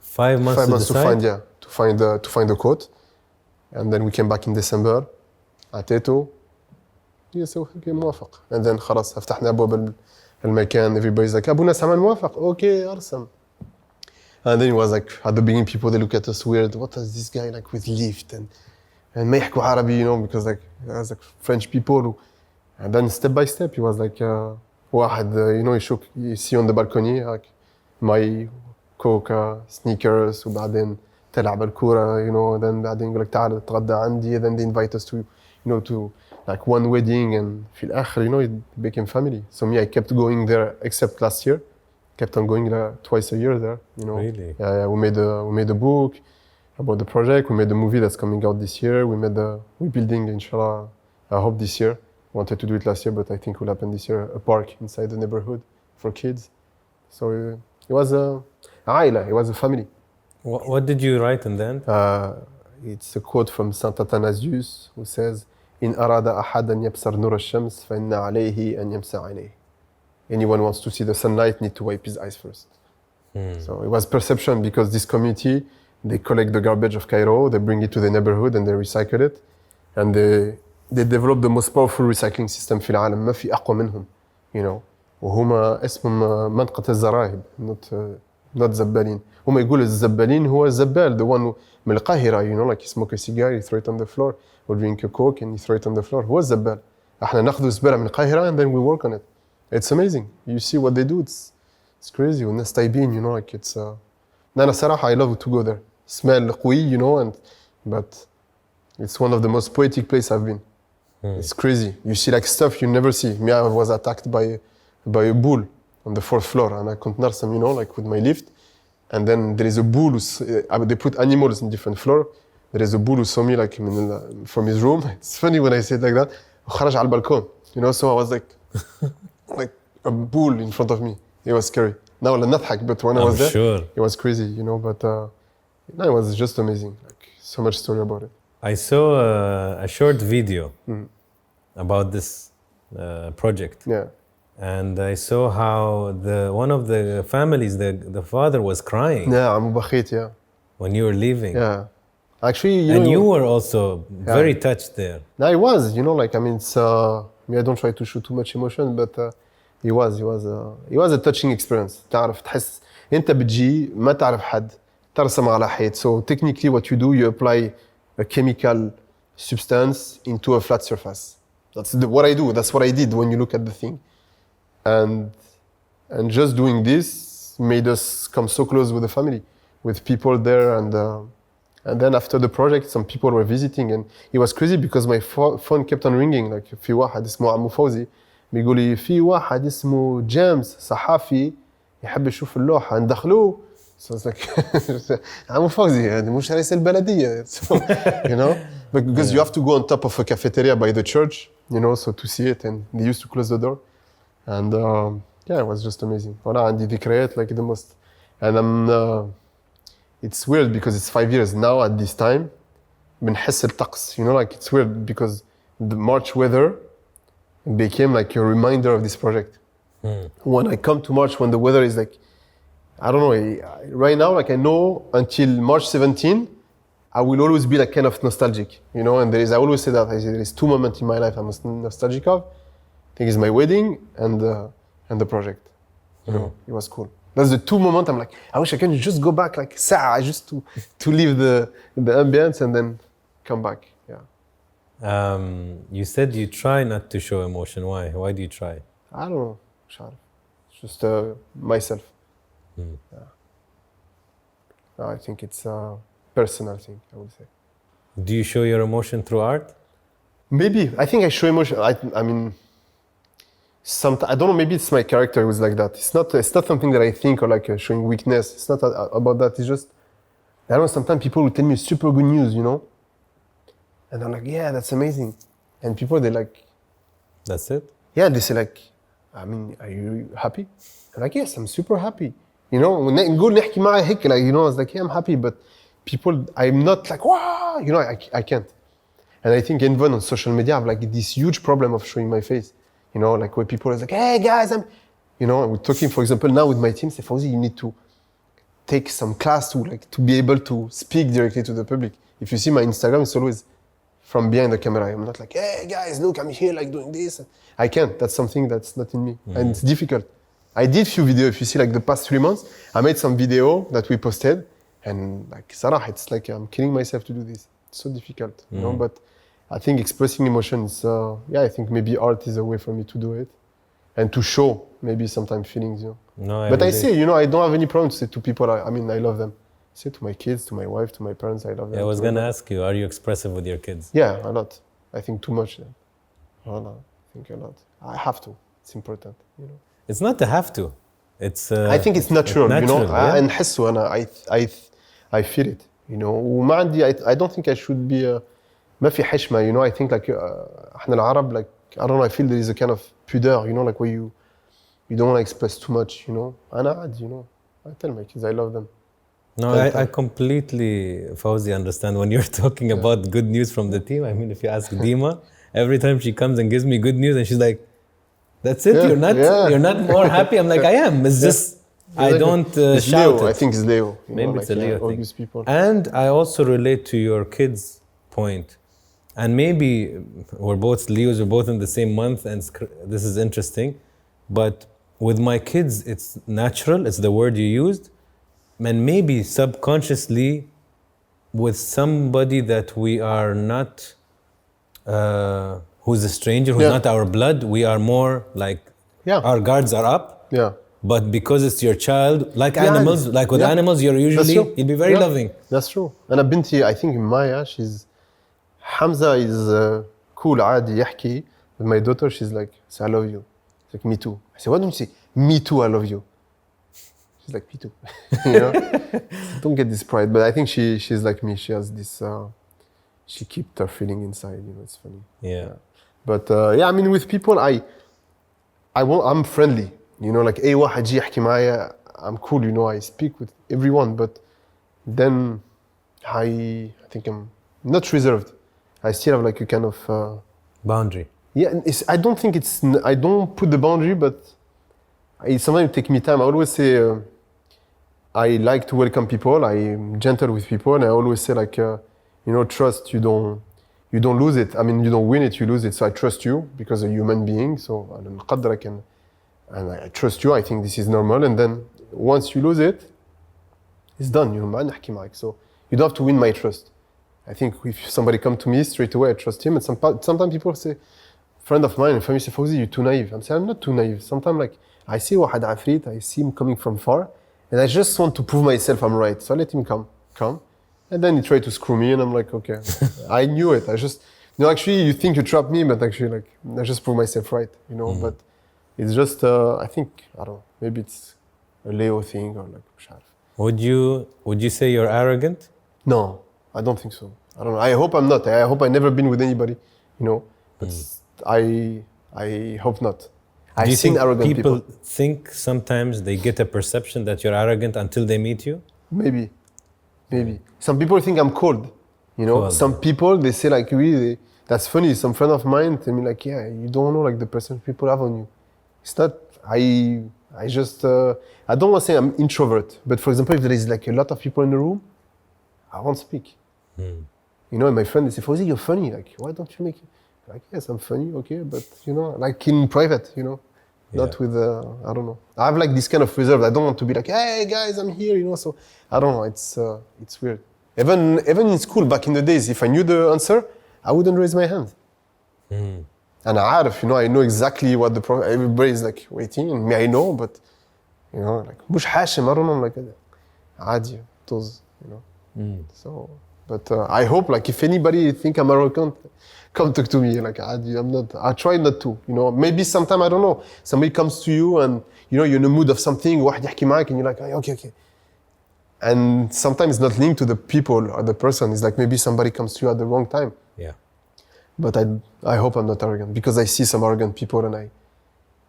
5 months 5 months to decide? to find the quote. And then we came back in December. أعطيته. Yes, okay, موافق. And then خلاص فتحنا أبواب المكان. Everybody's like, أبونا سمعان موافق. Okay, أرسم. And then it was like, at the beginning, people, they look at us weird. What is this guy like with lift? And ما يحكوا عربي, you know, because like, it was like French people. And then step by step, he was like, واحد, you know, you see on the balcony, like, مي, كوكا, sneakers, وبعدين تلعب الكورة, you know, then بعدين يقول لك تعال تتغدى عندي. Then they invite us to, you know, to like one wedding. And في الآخر, you know, it became family. So me, I kept going there, except last year. Kept on going twice a year there, you know. Really? Yeah, we made a book about the project. We made a movie that's coming out this year. We're building, inshallah, I hope this year. Wanted to do it last year, but I think it will happen this year. A park inside the neighborhood for kids. So it was a عائلة. It was a family. What did you write in the end? It's a quote from Saint Athanasius who says, إن أراد أحد أن يبصر نور الشمس فإن عليه أن يمسح عينيه. Anyone wants to see the sunlight need to wipe his eyes first. So it was perception because this community, they collect the garbage of Cairo, they bring it to the neighborhood and they recycle it. And they develop the most powerful recycling system في العالم. ما في أقوى منهم, you know. وهما اسمهم منطقة الزراهب, not not زبالين. هما يقولوا الزبالين هو الزبال, the one من القاهرة, you know, like you smoke a cigar, you throw it on the floor, or drink a coke and you throw it on the floor. هو الزبال. احنا ناخذ الزبالة من القاهرة and then we work on it. It's amazing. You see what they do. It's crazy. والناس طيبين, you know, like it's. أنا صراحة I love to go there. smell قوي, you know, but it's one of the most poetic places I've been. It's crazy. You see like stuff you never see. Me, I was attacked by a bull on the 4th floor, and I couldn't نرسم, you know, like with my lift. And then there is a bull. They put animals in different floor. There is a bull who saw me like from his room. It's funny when I say it like that. وخرج على البالكون, you know. So I was like, like a bull in front of me. It was scary. Now نضحك, but when I was there, sure. it was crazy, you know. But no, it was just amazing. Like so much story about it. I saw a short video about this project. Yeah. And I saw how one of the families, the father was crying. Yeah, عمو بخيت, yeah. When you were leaving. Yeah. Actually, you and know, you were also very touched there. No, I was, you know, like, I mean, it's, I don't try to show too much emotion, but it was a touching experience. تعرف تحس أنت بتجي ما تعرف حد ترسم على حيط. So technically what you do, you apply a chemical substance into a flat surface. That's what I do. That's what I did when you look at the thing. And just doing this made us come so close with the family, with people there. And then after the project, some people were visiting, and it was crazy because my phone kept on ringing. Like في واحد اسمه عمو فوزي بيقول لي في واحد اسمه جيمس صحافي يحب يشوف اللوحة ندخلوه. So it's like عمو فوزي هذا مش رئيس البلدية. So, you know, because you have to go on top of a cafeteria by the church, you know, so to see it, and they used to close the door. And yeah, it was just amazing. وأنا عندي ذكريات like the most. And it's weird because it's 5 years now at this time. بنحس الطقس, you know, like it's weird because the March weather became like a reminder of this project. When I come to March, when the weather is like, I don't know, right now, like I know until March 17, I will always be like kind of nostalgic, you know, and I always say that, there is 2 moments in my life I'm nostalgic of. I think it's my wedding and the project. You know, it was cool. That's the 2 moments I'm like, I wish I can just go back like ساعة just to leave the ambience and then come back. Yeah. You said you try not to show emotion. Why? Why do you try? I don't know. مش عارف. It's just myself. Yeah. I think it's a personal thing, I would say. Do you show your emotion through art? Maybe. I think I show emotion. I mean, I don't know, maybe it's my character was like that. It's not something that I think or like showing weakness. It's not about that. It's just, I don't know, sometimes people will tell me super good news, you know? And I'm like, yeah, that's amazing. And people, they're like... That's it? Yeah, they say like, I mean, are you happy? I'm like, yes, I'm super happy. You know, نقول نحكي معه هيك, like, you know, I was like, yeah, I'm happy, but people, I'm not like, wow, you know, I can't. And I think even on social media, I have like this huge problem of showing my face. You know, like where people are like, hey guys, you know, we're talking, for example, now with my team, say, Faouzi, you need to take some class to be able to speak directly to the public. If you see my Instagram, it's always from behind the camera. I'm not like, hey guys, look, I'm here like doing this. I can't. That's something that's not in me. And it's difficult. I did few videos. If you see like the past 3 months, I made some video that we posted. And like, Sarah, it's like I'm killing myself to do this. It's so difficult, you know, but I think expressing emotions, I think maybe art is a way for me to do it and to show maybe sometimes feelings, you know. No, but I say, you know, I don't have any problem to say to people, I mean, I love them. I say to my kids, to my wife, to my parents, I love them. Yeah, I was going to ask you, are you expressive with your kids? Yeah, a lot. I think too much. I think a lot. I have to. It's important, you know. It's not to have to. It's. I think it's natural, you know. Yeah. And I feel it, you know. وما عندي, I don't think I should be. ما في حشمة, you know. I think like احنا العرب, like I don't know, I feel there is a kind of pudeur, you know, like where you don't want to express too much, you know. أنا عادي, you know. I tell my kids I love them. No, I completely, Faouzi, understand when you're talking about good news from the team. I mean, if you ask Dima, every time she comes and gives me good news, and she's like, "That's it. You're not more happy." I'm like, I am. It's just I don't shout Leo. it. I think it's Leo. Maybe it's a Leo thing. People. And I also relate to your kids' point. And maybe we're both Leos, we're both in the same month, and this is interesting. But with my kids, it's natural, it's the word you used. and maybe subconsciously with somebody that we are not, who's a stranger, who's not our blood, we are more like, our guards are up. Yeah. But because it's your child, like animals, like with animals, you'll be very loving. That's true. أنا بنتي, I think Maya, Hamza is cool, عادي يحكي. With my daughter, she's like, I love you. She's like, me too. I say, why don't you say, me too, I love you? She's like, me too. You know? Don't get this pride. But I think she's like me. She has this, she keeps her feeling inside. You know, it's funny. Yeah. But I mean, with people, I'm friendly. You know, like, أي واحد يجي يحكي معايا, I'm cool. You know, I speak with everyone. But then I think I'm not reserved. I still have like a kind of boundary. Yeah, I don't think I don't put the boundary, but sometimes it takes me time. I always say I like to welcome people. I'm gentle with people, and I always say like, trust. You don't lose it. I mean, you don't win it, you lose it. So I trust you because you're a human being. So and I trust you. I think this is normal. And then once you lose it, it's done. You know, so you don't have to win my trust. I think if somebody come to me straight away, I trust him. And sometimes people say, friend of mine, family say, Faouzi, you're too naive. I'm saying, I'm not too naive. Sometimes like, I see واحد عفريت, I see him coming from far, and I just want to prove myself I'm right. So I let him come. And then he tried to screw me, and I'm like, okay, I knew it. Actually, you think you trapped me, but actually, like, I just prove myself right, you know. But it's just, I think, I don't know, maybe it's a Leo thing or like, مش عارف. Would you say you're arrogant? No, I don't think so. I don't know. I hope I'm not. I hope I've never been with anybody, you know. But I hope not. Do you think arrogant people think sometimes they get a perception that you're arrogant until they meet you? Maybe. Some people think I'm cold, you know. Cold. Some people, they say like, really, that's funny. Some friend of mine tell me like, yeah, you don't know like the perception people have on you. It's not, I just, I don't want to say I'm introvert, but for example, if there is like a lot of people in the room, I won't speak. You know, and my friend, they say, Fauzi, you're funny. Like, why don't you make it? Like, yes, I'm funny, okay, but you know, like in private, you know, not with, I don't know. I have like this kind of reserve. I don't want to be like, hey guys, I'm here, you know. So I don't know. It's weird. Even in school back in the days, if I knew the answer, I wouldn't raise my hand. And عارف, you know, I know exactly what the problem. Everybody's like waiting, and me, I know, but you know, like مش حاشم, I don't know, like عادي, طز, you know. So, but I hope like if anybody think I'm arrogant, come talk to me. Like I'm not. I try not to. You know, maybe sometime I don't know. Somebody comes to you and you know you're in the mood of something. واحد يحكي معك and you're like, okay. And sometimes it's not linked to the people or the person. It's like maybe somebody comes to you at the wrong time. Yeah. But I hope I'm not arrogant because I see some arrogant people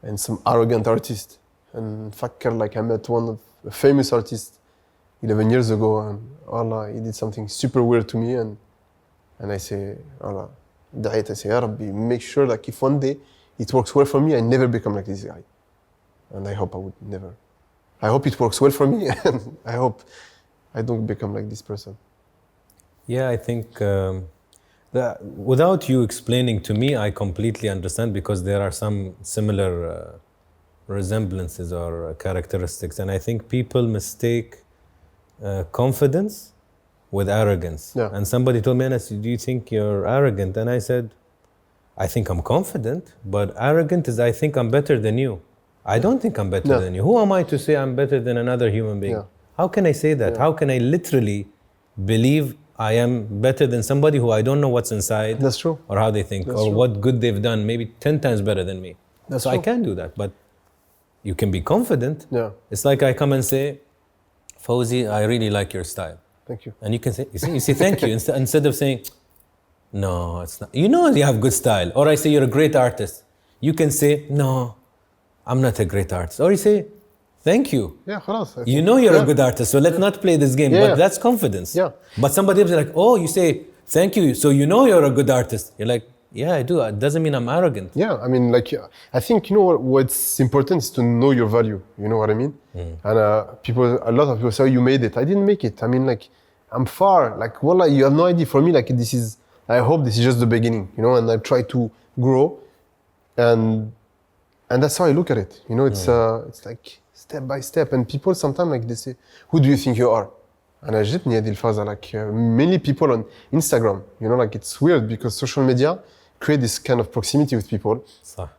and some arrogant artists. And فكر like I met one of a famous artist 11 years ago and Allah, he did something super weird to me and I say Allah. I say, Ya Rabbi, make sure like if one day it works well for me, I never become like this guy. And I hope I would never. I hope it works well for me and I hope I don't become like this person. Yeah, I think that without you explaining to me, I completely understand because there are some similar resemblances or characteristics. And I think people mistake confidence with arrogance. Yeah. And somebody told me, Anas, do you think you're arrogant? And I said, I think I'm confident, but arrogant is I think I'm better than you. I don't think I'm better than you. Who am I to say I'm better than another human being? How can I say that? How can I literally believe I am better than somebody who I don't know what's inside? That's true. Or how they think, or what good they've done, maybe 10 times better than me. That's so true. I can do that, but you can be confident. Yeah. It's like I come and say, Faouzi, I really like your style. Thank you. And you can say, you say thank you instead of saying, no, it's not. You know you have good style. Or I say you're a great artist. You can say, no, I'm not a great artist. Or you say, thank you. Yeah, خلاص. You know you're a good artist, so let's not play this game. But that's confidence. Yeah. But somebody else is like, oh, you say, thank you, so you know you're a good artist. You're like, yeah, I do. It doesn't mean I'm arrogant. Yeah, I mean, like, I think, you know, what's important is to know your value. You know what I mean? And a lot of people say, oh, you made it. I didn't make it. I mean, like, I'm far. Like, wallah, you have no idea. For me, like, I hope this is just the beginning, you know, and I try to grow. And that's how I look at it. You know, it's like step by step. And people sometimes like they say, who do you think you are? And I جتني هذه الفازة like many people on Instagram, you know, like it's weird because social media create this kind of proximity with people. صح.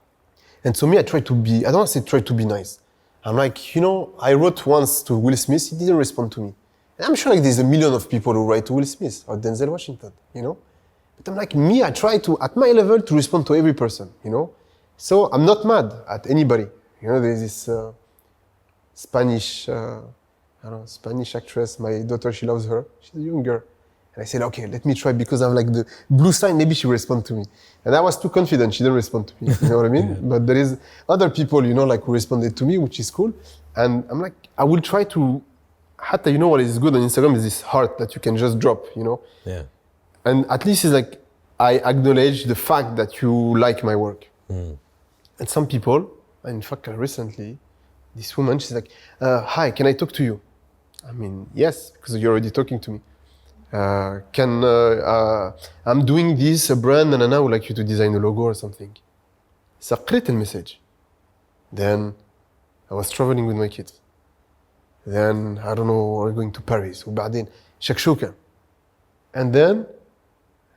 And so me, I try to be, I don't want to say try to be nice. I'm like, you know, I wrote once to Will Smith, he didn't respond to me. And I'm sure like there's a million of people who write to Will Smith or Denzel Washington, you know? But I'm like, me, I try to, at my level, to respond to every person, you know? So I'm not mad at anybody. You know, there's this Spanish actress, my daughter, she loves her. She's a young girl. And I said, okay, let me try because I'm like the blue sign, maybe she'll respond to me. And I was too confident, she didn't respond to me, you know what I mean? Yeah. But there is other people, you know, like who responded to me, which is cool. And I'm like, I will try to, hatta, you know what is good on Instagram is this heart that you can just drop, you know? Yeah. And at least it's like, I acknowledge the fact that you like my work. Mm. And some people, in fact, recently, this woman, she's like, hi, can I talk to you? I mean, yes, because you're already talking to me. I'm doing this brand and I would like you to design a logo or something. So I قريت المسج. Then I was traveling with my kids. Then I don't know, we're going to Paris. وبعدين شكشوكة. And then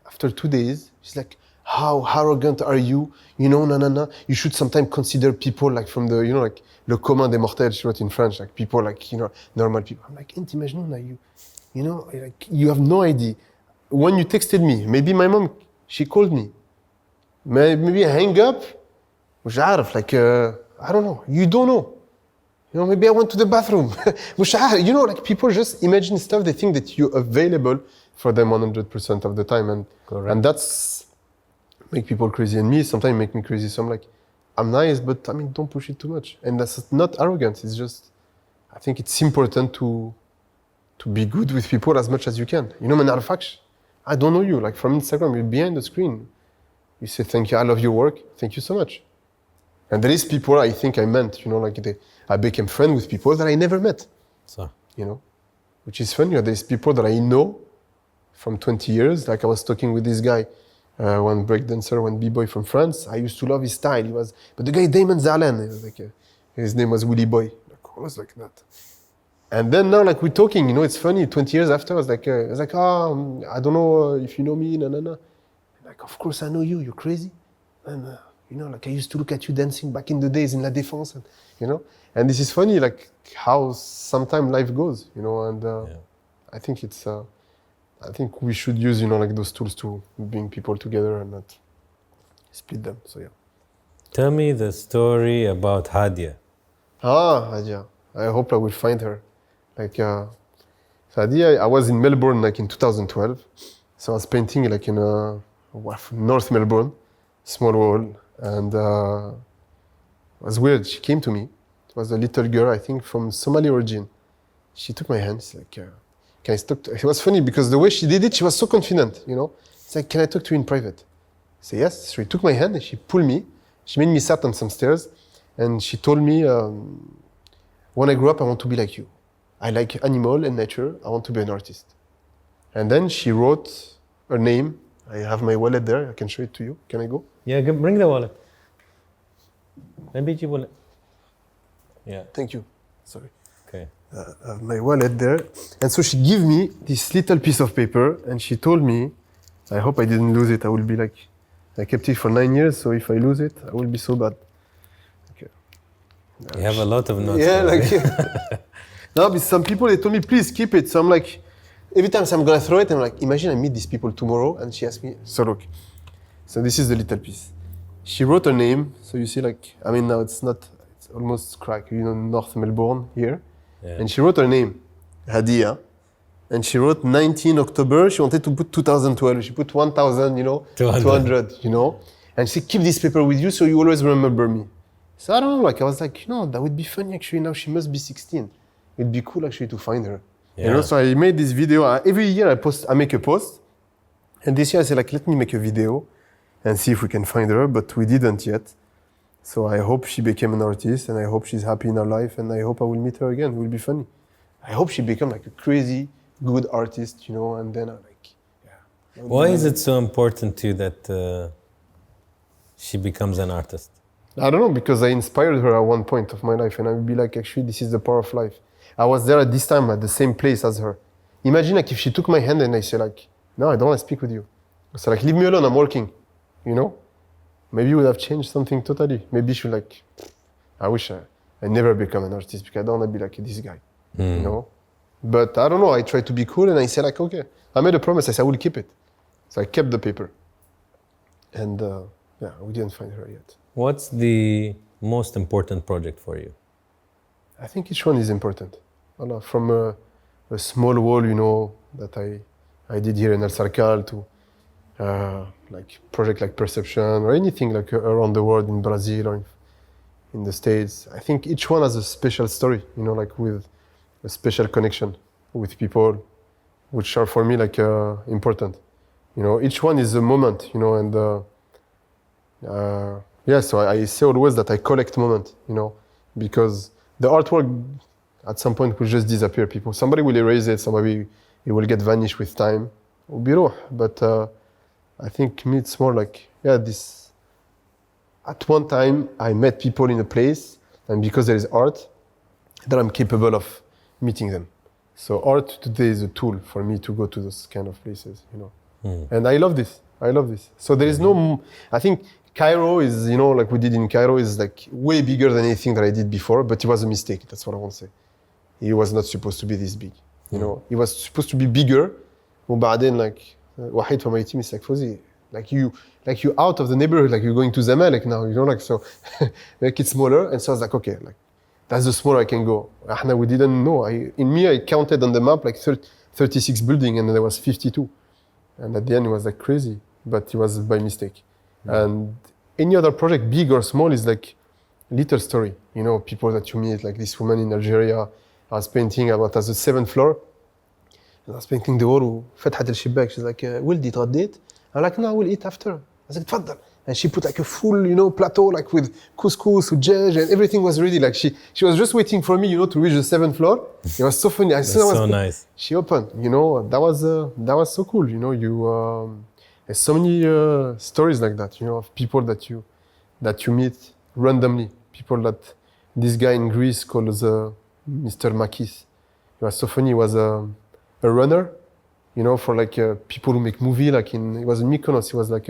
after 2 days, she's like, how arrogant are you? You know, no. You should sometimes consider people like from the, you know, like le commun des mortels, she wrote in French, like people like, you know, normal people. I'm like, انت مجنونة, you know, like you have no idea. When you texted me, maybe my mom, she called me. Maybe I hang up. مش عارف, like, I don't know. You don't know. You know, maybe I went to the bathroom. مش عارف. You know, like people just imagine stuff. They think that you're available for them 100% of the time. And that's make people crazy. And me, sometimes make me crazy. So I'm like, I'm nice, but I mean, don't push it too much. And that's not arrogance. It's just, I think it's important to be good with people as much as you can. You know, ما نعرفكش. I don't know you. Like from Instagram, you're behind the screen. You say, thank you, I love your work. Thank you so much. And there is people I think I meant, you know, like I became friends with people that I never met. So, you know, which is funny. There's people that I know from 20 years. Like I was talking with this guy, one breakdancer, one b-boy from France. I used to love his style. But the guy Damon Zalan, he was like, his name was Willy Boy. Like, I was like that. And then now, like we're talking, you know, it's funny. 20 years after, I was like, I don't know if you know me, no. Like, of course I know you. You're crazy. And you know, like I used to look at you dancing back in the days in La Défense, and, you know. And this is funny, like how sometimes life goes, you know. And I think it's, I think we should use, you know, like those tools to bring people together and not split them. So yeah. Tell me the story about Hadia. Hadia. I hope I will find her. Like, Hadia, I was in Melbourne like in 2012. So I was painting like in North Melbourne, small wall. And it was weird. She came to me. It was a little girl, I think, from Somali origin. She took my hand. She's like, can I talk to you? It was funny because the way she did it, she was so confident, you know. It's like, can I talk to you in private? I said, yes. So she took my hand and she pulled me. She made me sit on some stairs. And she told me, when I grow up, I want to be like you. I like animal and nature. I want to be an artist. And then she wrote her name. I have my wallet there. I can show it to you. Can I go? Yeah, bring the wallet. Maybe you wallet. Yeah. Thank you. Sorry. Okay. I have my wallet there. And so she gave me this little piece of paper and she told me, I hope I didn't lose it. I will be like, I kept it for 9 years. So if I lose it, I will be so bad. Okay. You have a lot of notes. Yeah, like, no, but some people, they told me, please keep it. So I'm like, every time I'm going to throw it, I'm like, imagine I meet these people tomorrow. And she asked me, so look. So this is the little piece. She wrote her name. So you see, like, I mean, now it's almost cracked, you know, North Melbourne here. Yeah. And she wrote her name, Hadia. And she wrote 19 October. She wanted to put 2012. She put 1,000, you know, 200, you know. And she said, keep this paper with you so you always remember me. So I don't know, like, I was like, you know, that would be funny actually. Now she must be 16. It'd be cool actually to find her. Yeah. You know, so I made this video. Every year I make a post. And this year I said, like, let me make a video and see if we can find her. But we didn't yet. So I hope she became an artist and I hope she's happy in her life and I hope I will meet her again. It will be funny. I hope she become like a crazy good artist, you know, and then Why is it so important to you that she becomes an artist? I don't know, because I inspired her at one point of my life, and I would be like, actually, this is the power of life. I was there at this time at the same place as her. Imagine like if she took my hand and I say like, no, I don't want to speak with you. So like, leave me alone, I'm working, you know? Maybe it would have changed something totally. Maybe she like, I wish I never become an artist because I don't want to be like this guy, you know? But I don't know, I tried to be cool and I said like, okay, I made a promise, I said I will keep it. So I kept the paper. And yeah, we didn't find her yet. What's the most important project for you? I think each one is important. From a small wall, you know, that I did here in El Sarcal to like project like Perception or anything like around the world in Brazil or in the States. I think each one has a special story, you know, like with a special connection with people, which are for me like important. You know, each one is a moment, you know, and yeah, so I say always that I collect moments, you know, because the artwork at some point will just disappear. Somebody will erase it, it will get vanished with time. But I think me it's more like, yeah, this. At one time, I met people in a place, and because there is art, that I'm capable of meeting them. So art today is a tool for me to go to those kind of places, you know. And I love this. So there is no, I think Cairo is, you know, like we did in Cairo is like way bigger than anything that I did before, but it was a mistake. That's what I want to say. It was not supposed to be this big, you know. It was supposed to be bigger. وبعدين like واحد from my team is like Faouzi, like you out of the neighborhood, like you're going to Zamalek now, you know, like so make it smaller. And so I was like, okay, like that's the smaller I can go. We didn't know. I counted on the map like 36 buildings and there was 52. And at the end it was like crazy, but it was by mistake. And any other project, big or small, is like little story. You know, people that you meet, like this woman in Algeria, I was painting about as the 7th floor. And I was painting the wall, فتحت الشباك. She's like, ولدي تغديت? I'm like, no, I will eat after. I was like, تفضل. And she put like a full, you know, plateau, like with couscous, ujaj, and everything was ready. Like she was just waiting for me, you know, to reach the 7th floor. It was so funny. That's so nice. She opened, you know, that was so cool. You know, there's so many stories like that, you know, of people that you meet randomly. People that this guy in Greece called Mr. Makis. It was so funny. He was a runner, you know, for like people who make movie. Like it was in Mykonos. It was like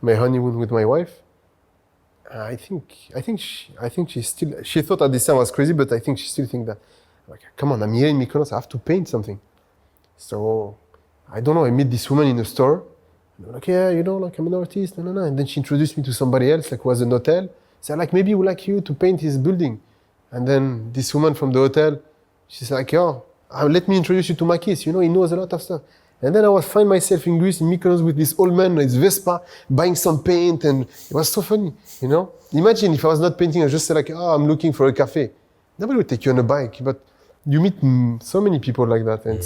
my honeymoon with my wife. I think she thought at this time I was crazy, but I think she still thinks that, like, come on, I'm here in Mykonos, I have to paint something. So I don't know. I meet this woman in a store. And I'm like, yeah, you know, like I'm an artist, no. And then she introduced me to somebody else, like who was an hotel. So like, maybe we would like you to paint his building. And then this woman from the hotel, she's like, oh, let me introduce you to Makis. You know, he knows a lot of stuff. And then I find myself in Greece, in Mykonos, with this old man, his Vespa, buying some paint, and it was so funny, you know? Imagine if I was not painting, I just say like, oh, I'm looking for a cafe. Nobody would take you on a bike, but you meet so many people like that, and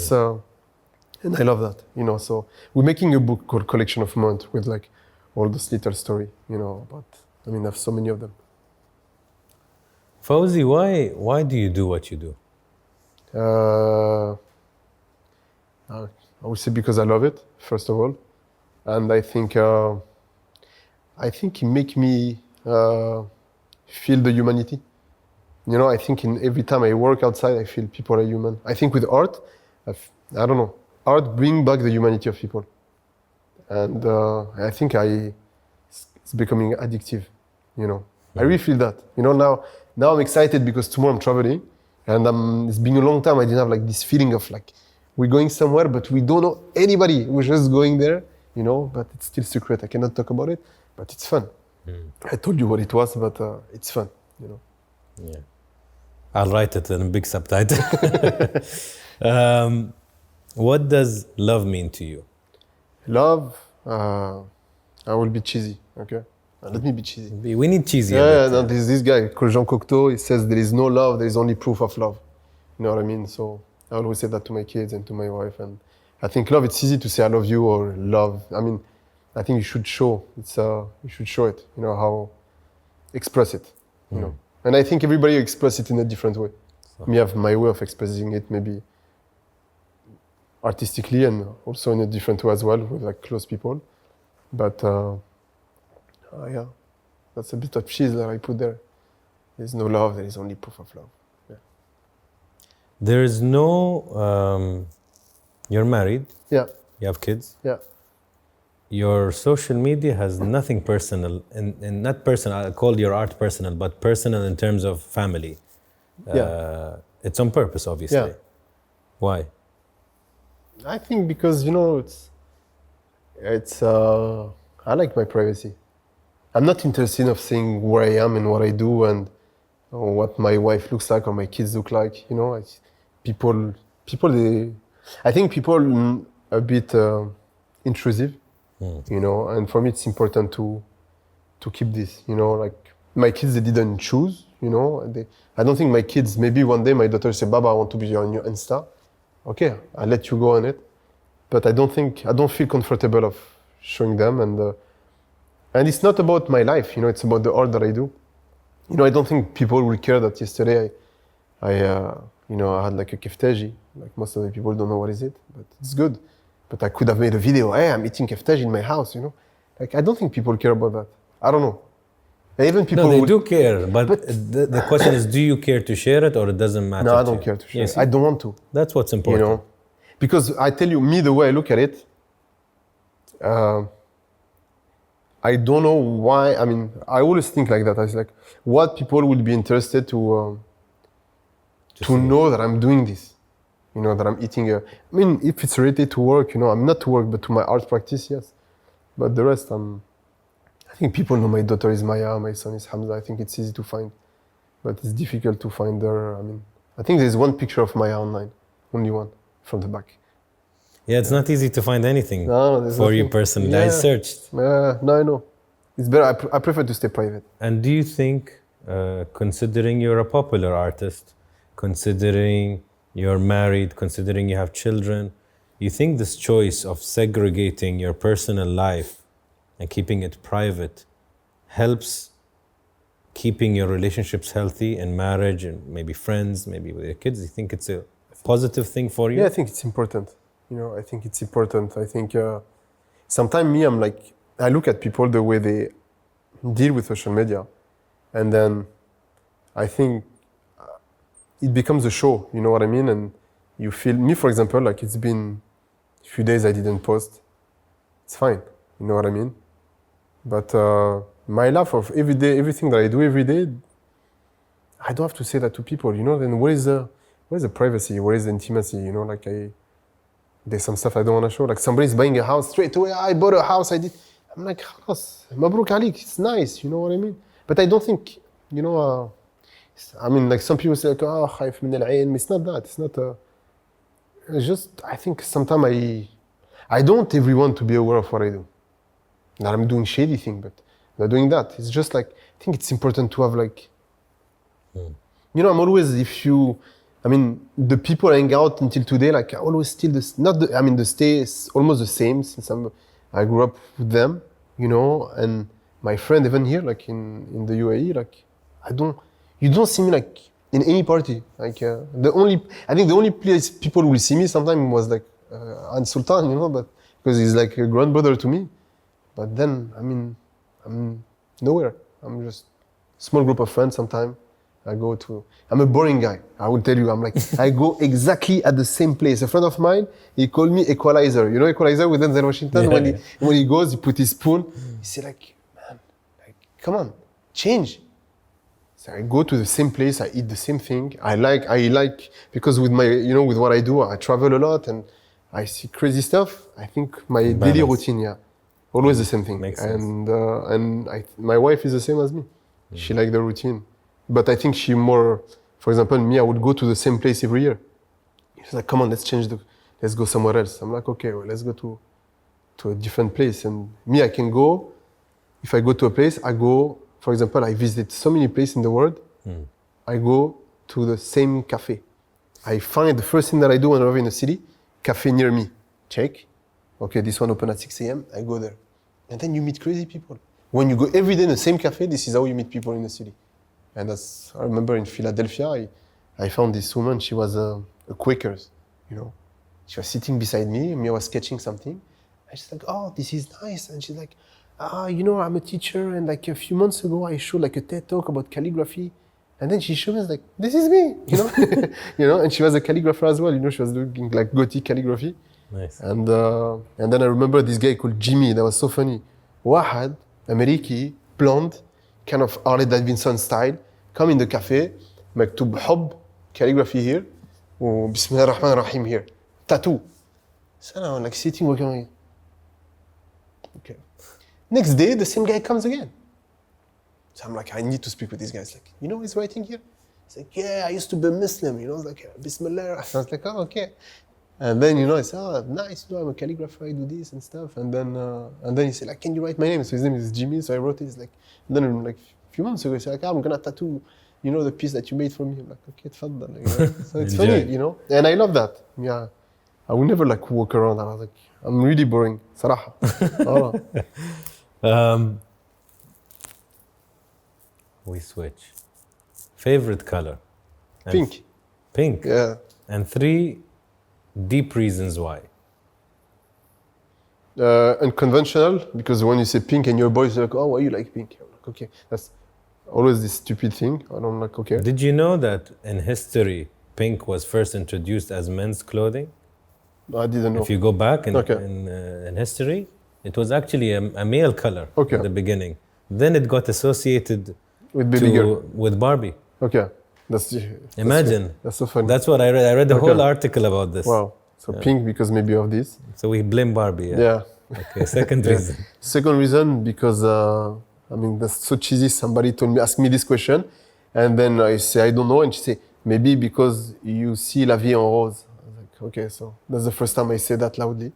and I love that, you know? So we're making a book called Collection of Moments with like all this little story, you know, but I mean, I have so many of them. Faouzi, why do you do what you do? I would say because I love it, first of all, and I think it makes me feel the humanity. You know, I think in every time I work outside, I feel people are human. I think with art, I don't know, art brings back the humanity of people, and I think it's becoming addictive. You know, I really feel that. You know, now I'm excited because tomorrow I'm traveling, and it's been a long time I didn't have like this feeling of like, we're going somewhere, but we don't know anybody. We're just going there, you know, but it's still secret. I cannot talk about it, but it's fun. I told you what it was, but it's fun, you know. Yeah. I'll write it in a big subtitle. What does love mean to you? Love, I will be cheesy, okay? Let me be cheesy. We need cheesy. Yeah, no, there's this guy called Jean Cocteau. He says there is no love, there is only proof of love. You know what I mean? So I always say that to my kids and to my wife. And I think love, it's easy to say I love you or love. I mean, I think you should show. You should show it. You know, how express it. You know, and I think everybody express it in a different way. Me have my way of expressing it, maybe artistically and also in a different way as well with like close people. But yeah, That's a bit of cheese that I put there. There's no love, there is only proof of love. Yeah. There is no, you're married. Yeah. You have kids. Yeah. Your social media has nothing personal, and not personal, I call your art personal, but personal in terms of family. It's on purpose, obviously. Yeah. Why? I think because, I like my privacy. I'm not interested in seeing where I am and what I do and what my wife looks like or my kids look like. I think people a bit intrusive, and for me it's important to keep this, like my kids, they didn't choose, I don't think my kids, maybe one day my daughter say, Baba, I want to be on your Insta. Okay, I'll let you go on it. But I don't feel comfortable of showing them, and it's not about my life, it's about the art that I do. I don't think people will care that yesterday I had like a keftaji. Like most of the people don't know what is it, but it's good. But I could have made a video, hey, I'm eating keftaji in my house, Like, I don't think people care about that. I don't know. Even people they do care, but the question is, do you care to share it or it doesn't matter? No, I don't care to share it. I don't want to. That's what's important. Because I tell you, me, the way I look at it, I don't know why. I mean, I always think like that. I was like, what people would be interested to know that I'm doing this, that I'm eating I mean, if it's related to work, I'm not to work, but to my art practice, yes. But the rest, I think people know my daughter is Maya, my son is Hamza. I think it's easy to find, but it's difficult to find her. I mean, I think there's one picture of Maya online, only one, from the back. Yeah, it's not easy to find anything for you personally. Yeah. I searched. No, I know. It's better. I prefer to stay private. And do you think, considering you're a popular artist, considering you're married, considering you have children, you think this choice of segregating your personal life and keeping it private helps keeping your relationships healthy in marriage and maybe friends, maybe with your kids? Do you think it's a positive thing for you? Yeah, I think it's important. I think it's important. I think sometimes I'm like, I look at people the way they deal with social media, and then I think it becomes a show, you know what I mean? And you feel, me for example, like it's been a few days I didn't post. It's fine, you know what I mean? But my life of every day, everything that I do every day, I don't have to say that to people, then where is the privacy? Where is the intimacy? Like there's some stuff I don't want to show. Like somebody's buying a house straight away. I bought a house. I'm like, خلاص, مبروك عليك. It's nice. You know what I mean? But I don't think, I mean, like some people say, like, خايف من العين. It's not that. It's not. It's just, I think sometimes I don't want everyone to be aware of what I do. That I'm doing shady thing, but I'm not doing that. It's just like, I think it's important to have like, I'm always, the people I hang out until today, like I always still the stay is almost the same since I grew up with them, and my friend even here, like in the UAE, like you don't see me like in any party. Like the only place people will see me sometimes was like An Sultan, but because he's like a grandbrother to me. But then, I'm nowhere. I'm just a small group of friends sometimes. I'm a boring guy. I will tell you, I go exactly at the same place. A friend of mine, he called me Equalizer. You know Equalizer with Denzel Washington? Yeah. When he goes, he put his spoon. He said like, man, like, come on, change. So I go to the same place, I eat the same thing. I like, because with my, with what I do, I travel a lot and I see crazy stuff. I think my daily routine, always the same thing. Makes sense. And my wife is the same as me. She like the routine. But I think she more, for example, me, I would go to the same place every year. She's like, come on, let's go somewhere else. I'm like, okay, well, let's go to a different place. And me, I can go, if I go to a place, for example, I visit so many places in the world. I go to the same cafe. I find the first thing that I do when I'm in a city, cafe near me. Check. Okay, this one open at 6 a.m. I go there. And then you meet crazy people. When you go every day in the same cafe, this is how you meet people in the city. And I remember in Philadelphia, I found this woman, she was a Quaker, She was sitting beside me, I was sketching something. And she's like, oh, this is nice. And she's like, you know, I'm a teacher, and like a few months ago, I showed like a TED talk about calligraphy, and then she showed me like, this is me, you know, you know, and she was a calligrapher as well, you know, she was doing like Gothic calligraphy. Nice. And then I remember this guy called Jimmy, that was so funny. واحد أمريكي, blonde, kind of Harley Davidson style, come in the cafe, مكتوب حب, calligraphy here, وبسم الله الرحمن الرحيم here, tattoo. So now I'm like sitting, working. Okay. Next day, the same guy comes again. So I'm like, I need to speak with this guy. He's like, you know he's writing here? He's like, yeah, I used to be Muslim. You know, I was like, Bismillah. I was like, oh, okay. And then, you know, I said, oh, nice, you know, I'm a calligrapher, I do this and stuff. And then he said, like, can you write my name? So his name is Jimmy, so I wrote it. He's like, and then like a few months ago, he said, like, I'm gonna tattoo, you know, the piece that you made for me. I'm like, okay, تفضل. You know? So it's funny, you know, and I love that. Yeah, I would never like walk around. I was like, I'm really boring, صراحة. We switch. Favorite color? Pink. Pink? Yeah. And 3 deep reasons why. Unconventional, because when you say pink and your boys are like, oh, why you like pink? I'm like, okay, that's always this stupid thing. And I'm like, okay. Did you know that in history, pink was first introduced as men's clothing? I didn't know. If you go back in history, it was actually a male color at the beginning. Then it got associated with Barbie. Okay. Imagine. That's so funny. That's what I read. I read the whole article about this. Wow. So pink because maybe of this. So we blame Barbie. Yeah. Okay. Second reason. Second reason because I mean that's so cheesy. Somebody asked me this question, and then I say I don't know, and she say maybe because you see La Vie en Rose. I was like, okay, so that's the first time I say that loudly.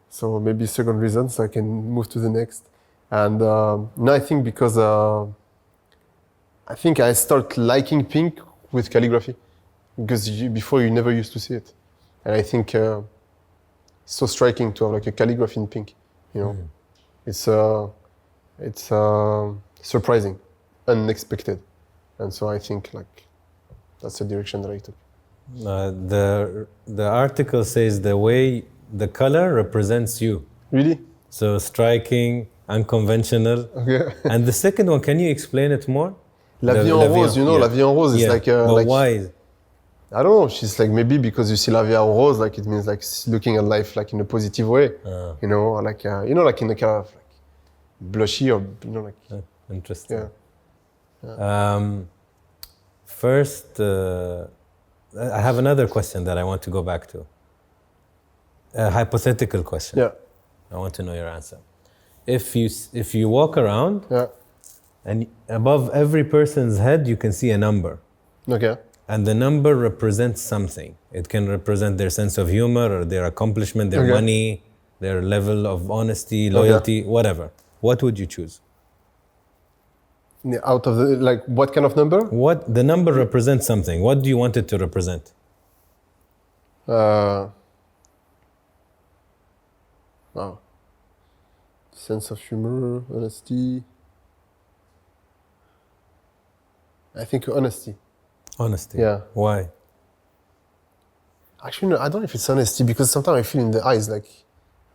So maybe second reason, so I can move to the next. And no, I think because I think I start liking pink with calligraphy, because before you never used to see it, and I think it's so striking to have like a calligraphy in pink, you know. It's surprising, unexpected, and so I think like that's the direction that I took. The article says the way the color represents you. Really? So striking, unconventional. Okay. And the second one, can you explain it more? La Vie en Rose, you know, La Vie en Rose is like... but like, why? I don't know, she's like, maybe because you see La Vie en Rose, like it means like looking at life like in a positive way, you know, like, you know, like in a kind of like blushy or, you know, like... Interesting. Yeah. First, I have another question that I want to go back to. A hypothetical question. Yeah. I want to know your answer. If you walk around... Yeah. And above every person's head, you can see a number. Okay. And the number represents something. It can represent their sense of humor or their accomplishment, their money, their level of honesty, loyalty, whatever. What would you choose? Out of the, like, what kind of number? What the number represents something. What do you want it to represent? Wow. Sense of humor, honesty. I think honesty. Honesty? Yeah. Why? Actually, no, I don't know if it's honesty, because sometimes I feel in the eyes, like,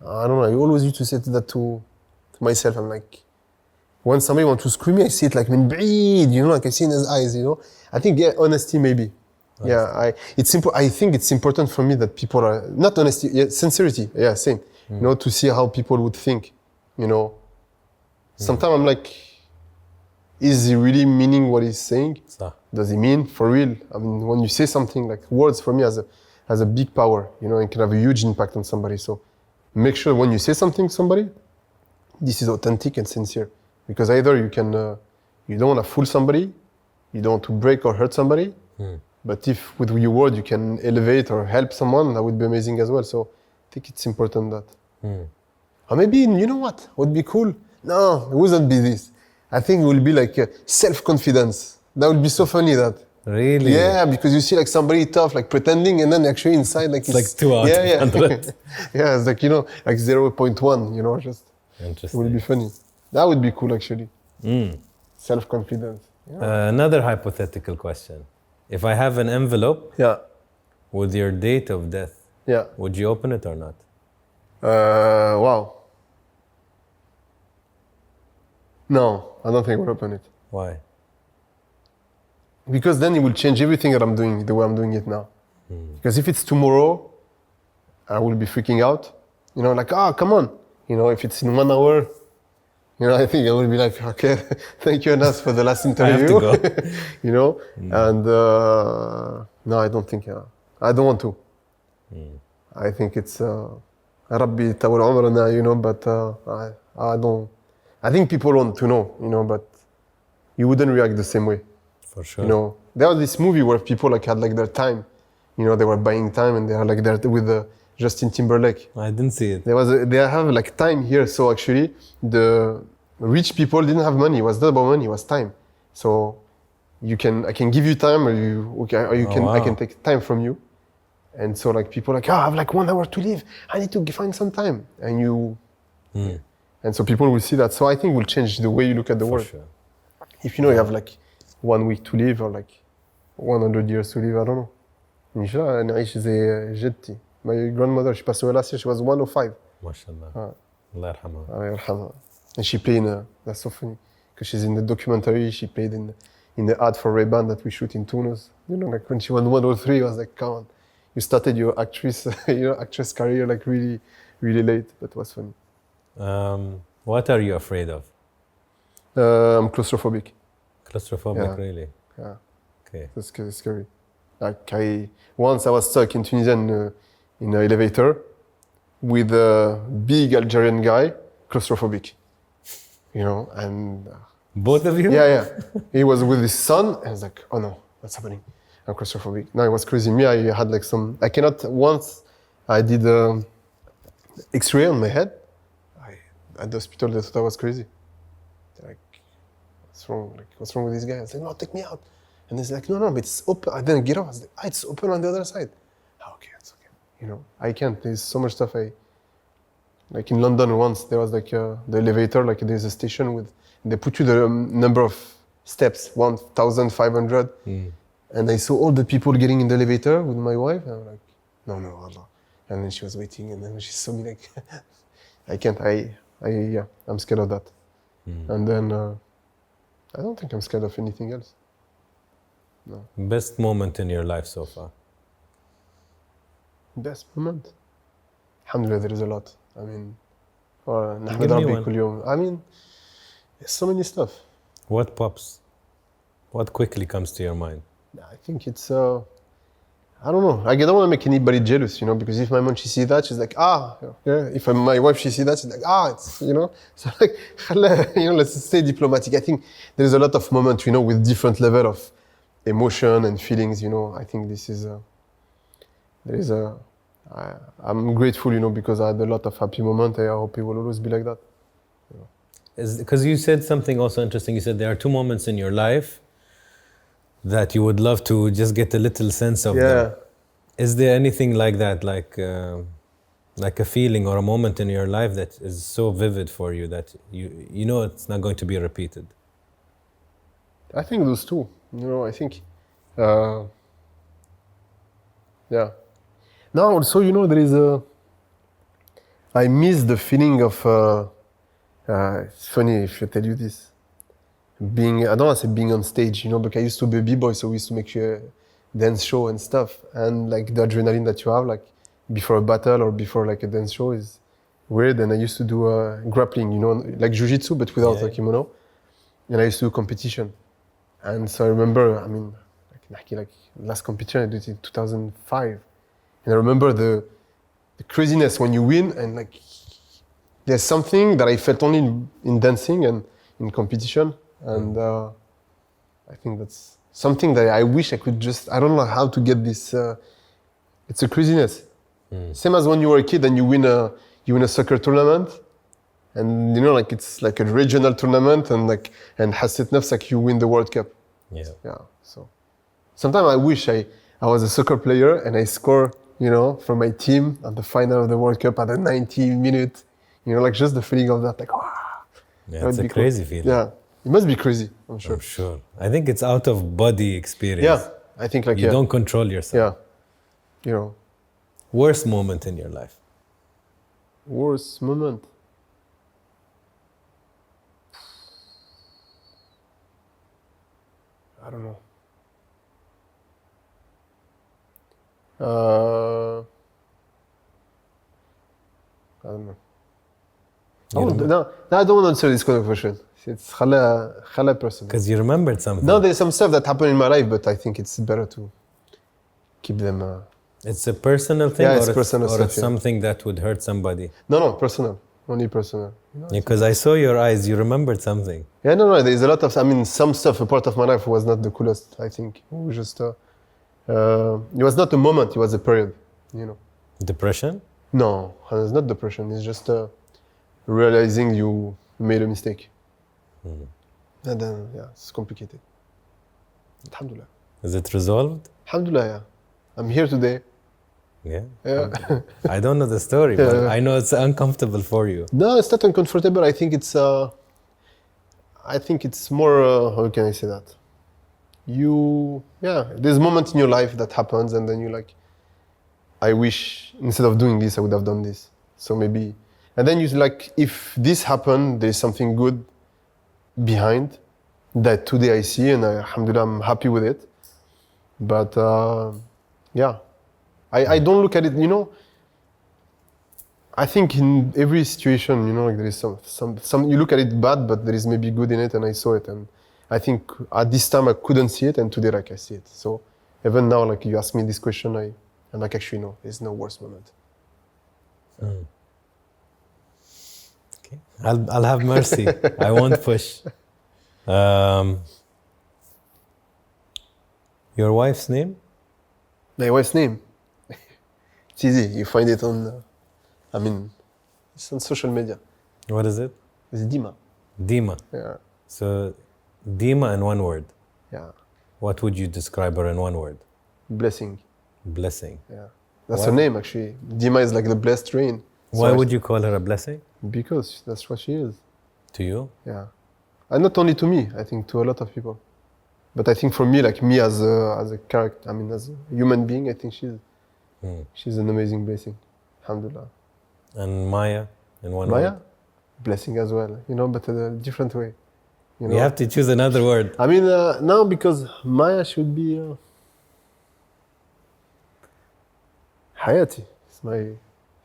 I don't know, I always used to say that to myself. I'm like, when somebody wants to scream me, I see it like, من بعيد, you know, like I see in his eyes, you know. I think, yeah, honesty maybe. Honesty. Yeah, I think it's important for me that people are, not honesty, yeah, sincerity, yeah, same. You know, to see how people would think, you know. Sometimes I'm like, is he really meaning what he's saying? Does he mean for real? I mean, when you say something, like words for me has a big power, you know, and can have a huge impact on somebody. So make sure when you say something to somebody, this is authentic and sincere. Because either you can, you don't want to fool somebody, you don't want to break or hurt somebody, but if with your word you can elevate or help someone, that would be amazing as well. So I think it's important that. Or maybe, you know what would be cool? No, it wouldn't be this. I think it will be like self-confidence. That would be so funny that. Really? Yeah, because you see like somebody tough, like pretending, and then actually inside like it's like 2 out of 100. Yeah, it's like, you know, like 0.1, you know, just. Interesting. It would be funny. That would be cool actually. Self-confidence. Yeah. Another hypothetical question. If I have an envelope with your date of death, would you open it or not? Wow. No, I don't think I will open it. Why? Because then it will change everything that I'm doing, the way I'm doing it now. Because if it's tomorrow, I will be freaking out. You know, like, come on. You know, if it's in 1 hour, you know, I think I will be like, okay, thank you, Anas, for the last interview. I have to go. You know, and no, I don't think, I don't want to. I think it's Arabic Calligraphy, you know, but I don't. I think people want to know, you know, but you wouldn't react the same way. For sure. You know, there was this movie where people like had like their time. You know, they were buying time and they are like there with Justin Timberlake. I didn't see it. They have like time here. So actually, the rich people didn't have money. It was not about money. It was time. So I can give you time, I can take time from you. And so like people like, I have like 1 hour to live. I need to find some time. And and so people will see that. So I think it will change the way you look at the world. Sure. If you know you have like 1 week to live or like 100 years to live, I don't know. إن شاء الله نعيش زي جدتي. My grandmother, she passed away last year. She was 105. MashaAllah. Allah yarhamha. Allah yarhamha. And she played that's so funny because she's in the documentary. She played in the ad for Ray-Ban that we shoot in Tunis. You know, like when she was 103, I was like, come on, you started your actress career like really, really late, but it was funny. What are you afraid of? I'm claustrophobic. Claustrophobic, really? Yeah. Okay. That's scary. Like once I was stuck in Tunisia in an elevator with a big Algerian guy, claustrophobic. You know, and both of you? Yeah. He was with his son, and I was like, oh no, what's happening? I'm claustrophobic. No, it was crazy. Me, I had like once I did X-ray on my head. At the hospital, they thought I was crazy. They're like, what's wrong? Like, what's wrong with this guy? I was like, no, take me out. And he's like, no, but it's open. I didn't get off. I was like, it's open on the other side. Okay, it's okay. You know, I can't. There's so much stuff like in London once, there was like the elevator, like there's a station they put you the number of steps, 1,500. And I saw all the people getting in the elevator with my wife. And I'm like, no, Allah. And then she was waiting, and then she saw me like, I can't. I'm scared of that. And then I don't think I'm scared of anything else. No. Best moment in your life so far? Best moment? Alhamdulillah, there is a lot. I mean, Give me one. كل يوم. I mean, there's so many stuff. What pops? What quickly comes to your mind? I think it's, I don't know. I don't want to make anybody jealous, you know, because if my mom, she sees that, she's like, yeah. If my wife, she sees that, she's like, it's, you know. So like, you know, let's stay diplomatic. I think there's a lot of moments, you know, with different level of emotion and feelings, you know. I think this is, I'm grateful, you know, because I had a lot of happy moments. I hope it will always be like that. You know. Because you said something also interesting. You said there are 2 moments in your life that you would love to just get a little sense of them. Is there anything like that, like a feeling or a moment in your life that is so vivid for you that you know it's not going to be repeated? I think those 2. You know, I think, yeah. Now also, you know, there is I miss the feeling of, it's funny if I tell you this, I don't want to say being on stage, you know, because I used to be a b-boy, so we used to make a dance show and stuff. And like the adrenaline that you have, like before a battle or before like a dance show is weird. And I used to do grappling, you know, like jiu-jitsu, but without a kimono. And I used to do competition. And so I remember, I mean, like last competition I did in 2005. And I remember the craziness when you win, and like there's something that I felt only in dancing and in competition. And I think that's something that I wish I could I don't know how to get this, it's a craziness. Same as when you were a kid and you win a soccer tournament, and you know, like it's like a regional tournament, and حسيت نفسك you win the World Cup. Yeah. So sometimes I wish I was a soccer player and I score, you know, for my team at the final of the World Cup at the 90th minute. You know, like just the feeling of that, like, Yeah, it's a crazy feeling. Yeah, it must be crazy, I'm sure. I'm sure. I think it's out of body experience. Yeah, I think like, you don't control yourself. Yeah, you know. Worst moment in your life? Worst moment? I don't know. I don't know. No, I don't want to answer this kind of question. It's خلا person. Because you remembered something. No, there's some stuff that happened in my life, but I think it's better to keep them. It's a personal thing, Yeah, or it's personal stuff, it's something that would hurt somebody. No, personal. Only personal. You know, Because I saw your eyes, you remembered something. Yeah, no. There's a lot of. I mean, some stuff. A part of my life was not the coolest. I think it was just. It was not a moment. It was a period. You know. Depression? No, it's not depression. It's just realizing you made a mistake. And then, yeah, it's complicated. Alhamdulillah. Is it resolved? Alhamdulillah, yeah. I'm here today. Yeah. Yeah. I don't know the story, but I know it's uncomfortable for you. No, it's not uncomfortable. I think it's more, how can I say that? There's a moment in your life that happens and then you're like, I wish instead of doing this, I would have done this. So maybe, and then you like, if this happened, there's something good behind that today I see, and alhamdulillah, I'm happy with it. But I don't look at it, you know. I think in every situation, you know, like there is some you look at it bad, but there is maybe good in it, and I saw it, and I think at this time I couldn't see it, and today like I see it. So even now, like you ask me this question, I'm like, actually no, there's no worse moment. Okay, I'll have mercy. I won't push. Your wife's name? My wife's name? It's easy. You find it on. It's on social media. What is it? It's Dima. Dima. Yeah. So, Dima in one word. Yeah. What would you describe her in one word? Blessing. Blessing. Yeah. That's her name, actually. Dima is like the blessed rain. Why would you call her a blessing? Because that's what she is. To you? Yeah. And not only to me, I think to a lot of people. But I think for me, like me as a character, as a human being, I think she's an amazing blessing. Alhamdulillah. And Maya in one Maya? word? Blessing as well, you know, but in a different way. You know? You have to choose another word. Now because Maya should be Hayati.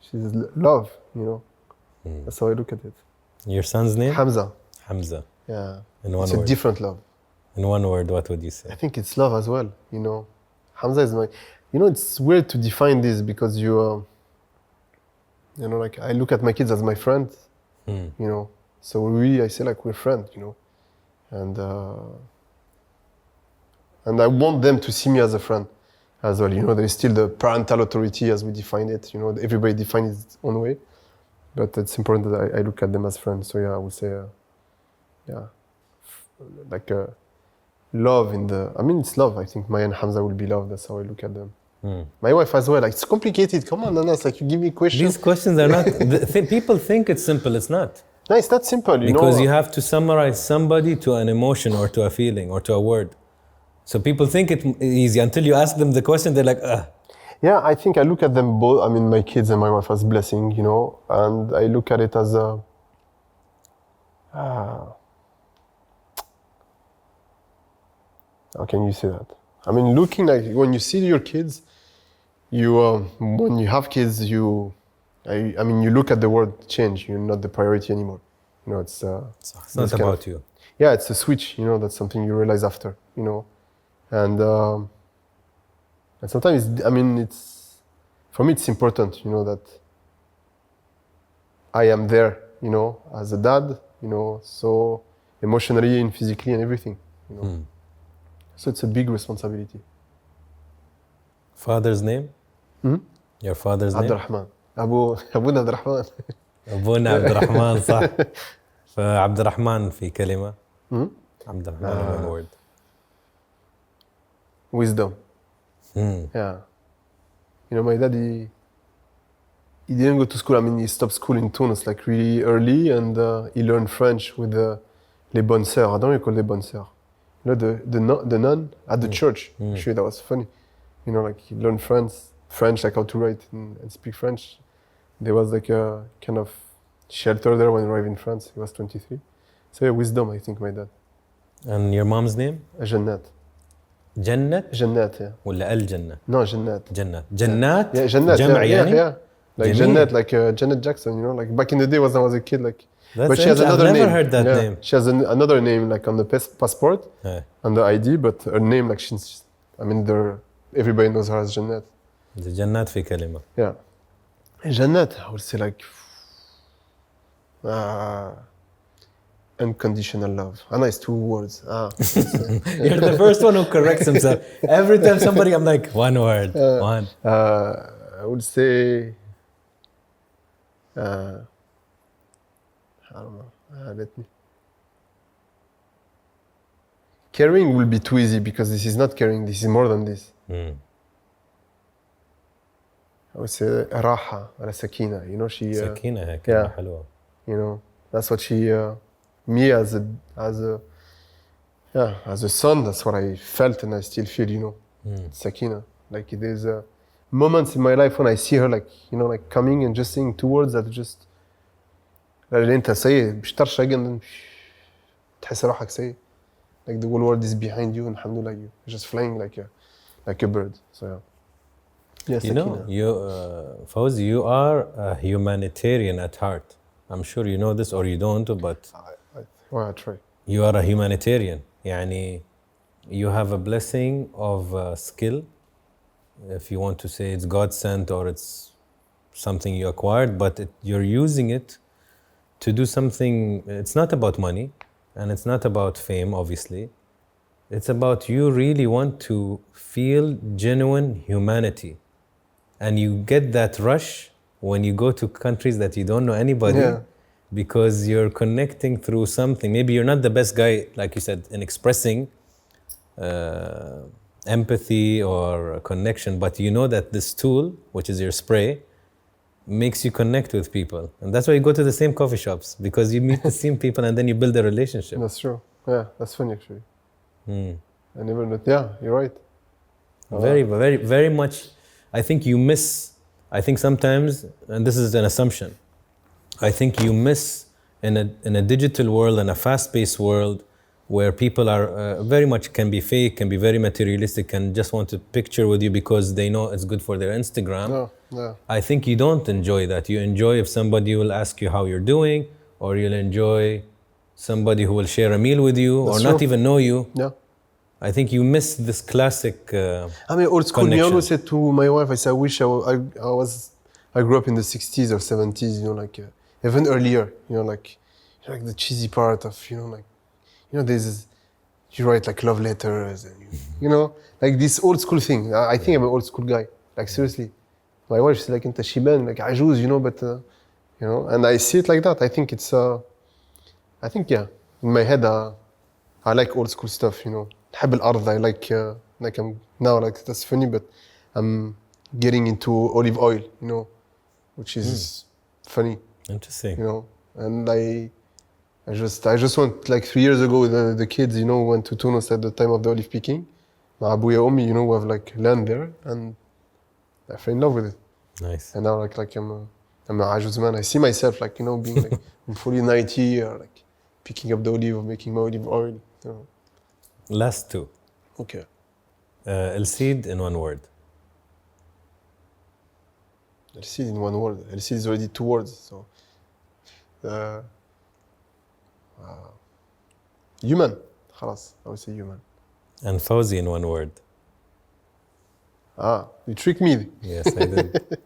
She's love, you know. That's how I look at it. Your son's name? Hamza. Hamza. Yeah. In one it's word. A different love. In one word, what would you say? I think it's love as well, you know. Hamza is it's weird to define this because like I look at my kids as my friend, you know. So really I say like we're friends, you know. And I want them to see me as a friend as well, you know. There is still the parental authority as we define it, you know. Everybody defines it its own way. But it's important that I look at them as friends. So yeah, I would say, love it's love. I think Maya and Hamza will be love. That's how I look at them. My wife as well. Like, it's complicated. Come on, Anas. Like, you give me questions. These questions are not. People think it's simple. It's not. No, it's not simple. Because you have to summarize somebody to an emotion or to a feeling or to a word. So people think it's easy until you ask them the question. They're like, ugh. Yeah, I think I look at them both. My kids and my wife as blessing, you know, and I look at it as a. How can you say that? Looking like when you see your kids, when you have kids, you look at the world change. You're not the priority anymore. You know, it's not about you. Yeah, it's a switch. You know, that's something you realize after. You know, and sometimes it's for me it's important. You know that I am there. You know, as a dad. You know, so emotionally and physically and everything. You know. So it's a big responsibility. Father's name? Your father's name? Abdurrahman. أبونا عبد الرحمن. أبونا عبد الرحمن صح. فعبد الرحمن في كلمة. عبد الرحمن one word. Wisdom. Yeah. You know, my dad, he didn't go to school. He stopped school in Tunis like really early, and he learned French with les bonnes sœurs. I don't know call les bonnes sœurs. You know, the nun at the church. Actually, that was funny. You know, like he learned French, like how to write and speak French. There was like a kind of shelter there when he arrived in France. He was 23. So yeah, wisdom, I think, my dad. And your mom's name? Jannat. جنة جنات yeah. ولا الجنة؟ No, جنات. جنات Yeah, جنات. جمع yeah, يعني؟ yeah. Like جميل. جنات, like Janet Jackson, you know, like back in the day when I was a kid, like. That's but she has another I've never name. heard that name. She has another name, like on the passport, on the ID, but her name, like she's. I mean, everybody knows her as Jannat. جنات في كلمة. Yeah. Jannat, I would say like. Unconditional love. Nice 2 words. You're the first one who corrects himself. Every time somebody, I'm like, one word, one. I would say. I don't know. Let me. Caring will be too easy because this is not caring. This is more than this. I would say راحة or sakina. You know, she. سكينة هيك كلمة حلوة. You know, that's what she. Me as a son, that's what I felt and I still feel. You know, sakina. Like there's moments in my life when I see her, like you know, like coming and just saying 2 words that just. اللي انت سيء مش ترشق تحس روحك سيء like the whole world is behind you and alhamdulillah you're just flying like a bird so yeah you know you Faouzi, you are a humanitarian at heart. I'm sure you know this or you don't, but I try. You are a humanitarian. يعني you have a blessing of skill, if you want to say it's God sent or it's something you acquired, but you're using it to do something. It's not about money and it's not about fame, obviously. It's about you really want to feel genuine humanity. And you get that rush when you go to countries that you don't know anybody, because you're connecting through something. Maybe you're not the best guy, like you said, in expressing empathy or connection, but you know that this tool, which is your spray, makes you connect with people. And that's why you go to the same coffee shops, because you meet the same people and then you build a relationship. That's true. Yeah, that's funny actually. I never know. Yeah, you're right. Very, very, very much. I think you miss, I think sometimes, and this is an assumption, I think you miss in a digital world and a fast-paced world where people are very much can be fake, can be very materialistic, and just want to picture with you because they know it's good for their Instagram. I think you don't enjoy that. You enjoy if somebody will ask you how you're doing, or you'll enjoy somebody who will share a meal with you. That's or not true. Even know you. Yeah. I think you miss this classic I mean, old school. connection. Me always said to my wife, I said, I wish I grew up in the 60s or 70s, you know, like even earlier, you know, like the cheesy part of, you know, like, you know, you write like love letters and you know, like this old school thing. I think I'm an old school guy. Like seriously, my wife is like, "Inta shiban, like ajuz," you know, but you know, and I see it like that. I think it's, I think in my head, I like old school stuff, you know. حب الأرض. I like I'm now like that's funny, but I'm getting into olive oil, you know, which is funny. Interesting. You know, and I just went like 3 years ago. The kids, you know, went to Tunis at the time of the olive picking. مع أبويا وأمي, you know, we have like land there, and I fell in love with it. Nice. And now like I'm a عجوز man. I see myself like, you know, being like I'm fully 90 or like picking up the olive or making my olive oil. You know. Last 2. Okay. El Cid in 1 word. El Cid in 1 word. El Cid is already 2 words, so. Human. خلاص. I would say human. And Faouzi in 1 word. You tricked me. Yes, I did.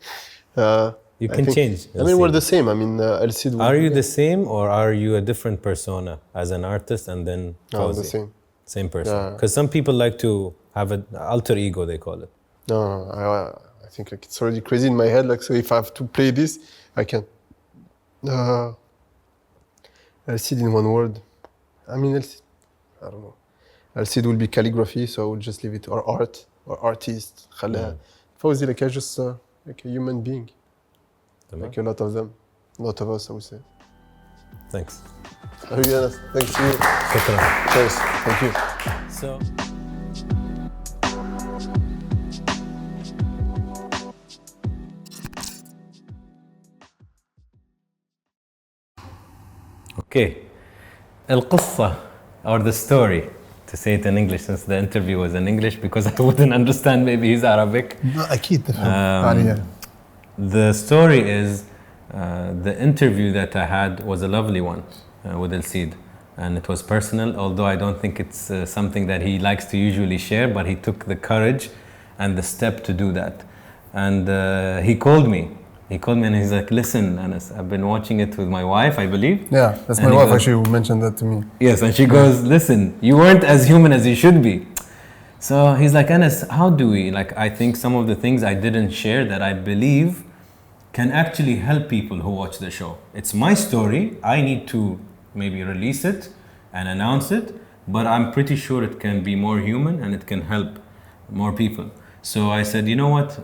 You can change. I mean, we're the same. I mean, El Cid. Are you the same, or are you a different persona as an artist and then Faouzi? The same. Same person. Because some people like to have an alter ego, they call it. No, I think like it's already crazy in my head. Like, so if I have to play this, I can. El Cid in 1 word. I mean, I don't know. El Cid will be calligraphy, so I will just leave it, or art, or artist. Faouzi, like I just like a human being. Like a lot of them, a lot of us, I would say. Thanks. Thanks to you. Thanks. Thank you. So. Okay. القصة or the story. to say it in English since the interview was in English because I wouldn't understand maybe his Arabic. أكيد تفهم. The story is the interview that I had was a lovely one with الذي, and it was personal, although I don't think it's something that he likes to usually share, but he took the courage and the step to do that. And he called me and he's like, listen, Anas, I've been watching it with my wife, I believe. Yeah, that's my wife actually who mentioned that to me. Yes, and she goes, listen, you weren't as human as you should be. So he's like, Anas, how do we, like, I think some of the things I didn't share that I believe can actually help people who watch the show. It's my story, I need to maybe release it and announce it, but I'm pretty sure it can be more human and it can help more people. So I said, you know what,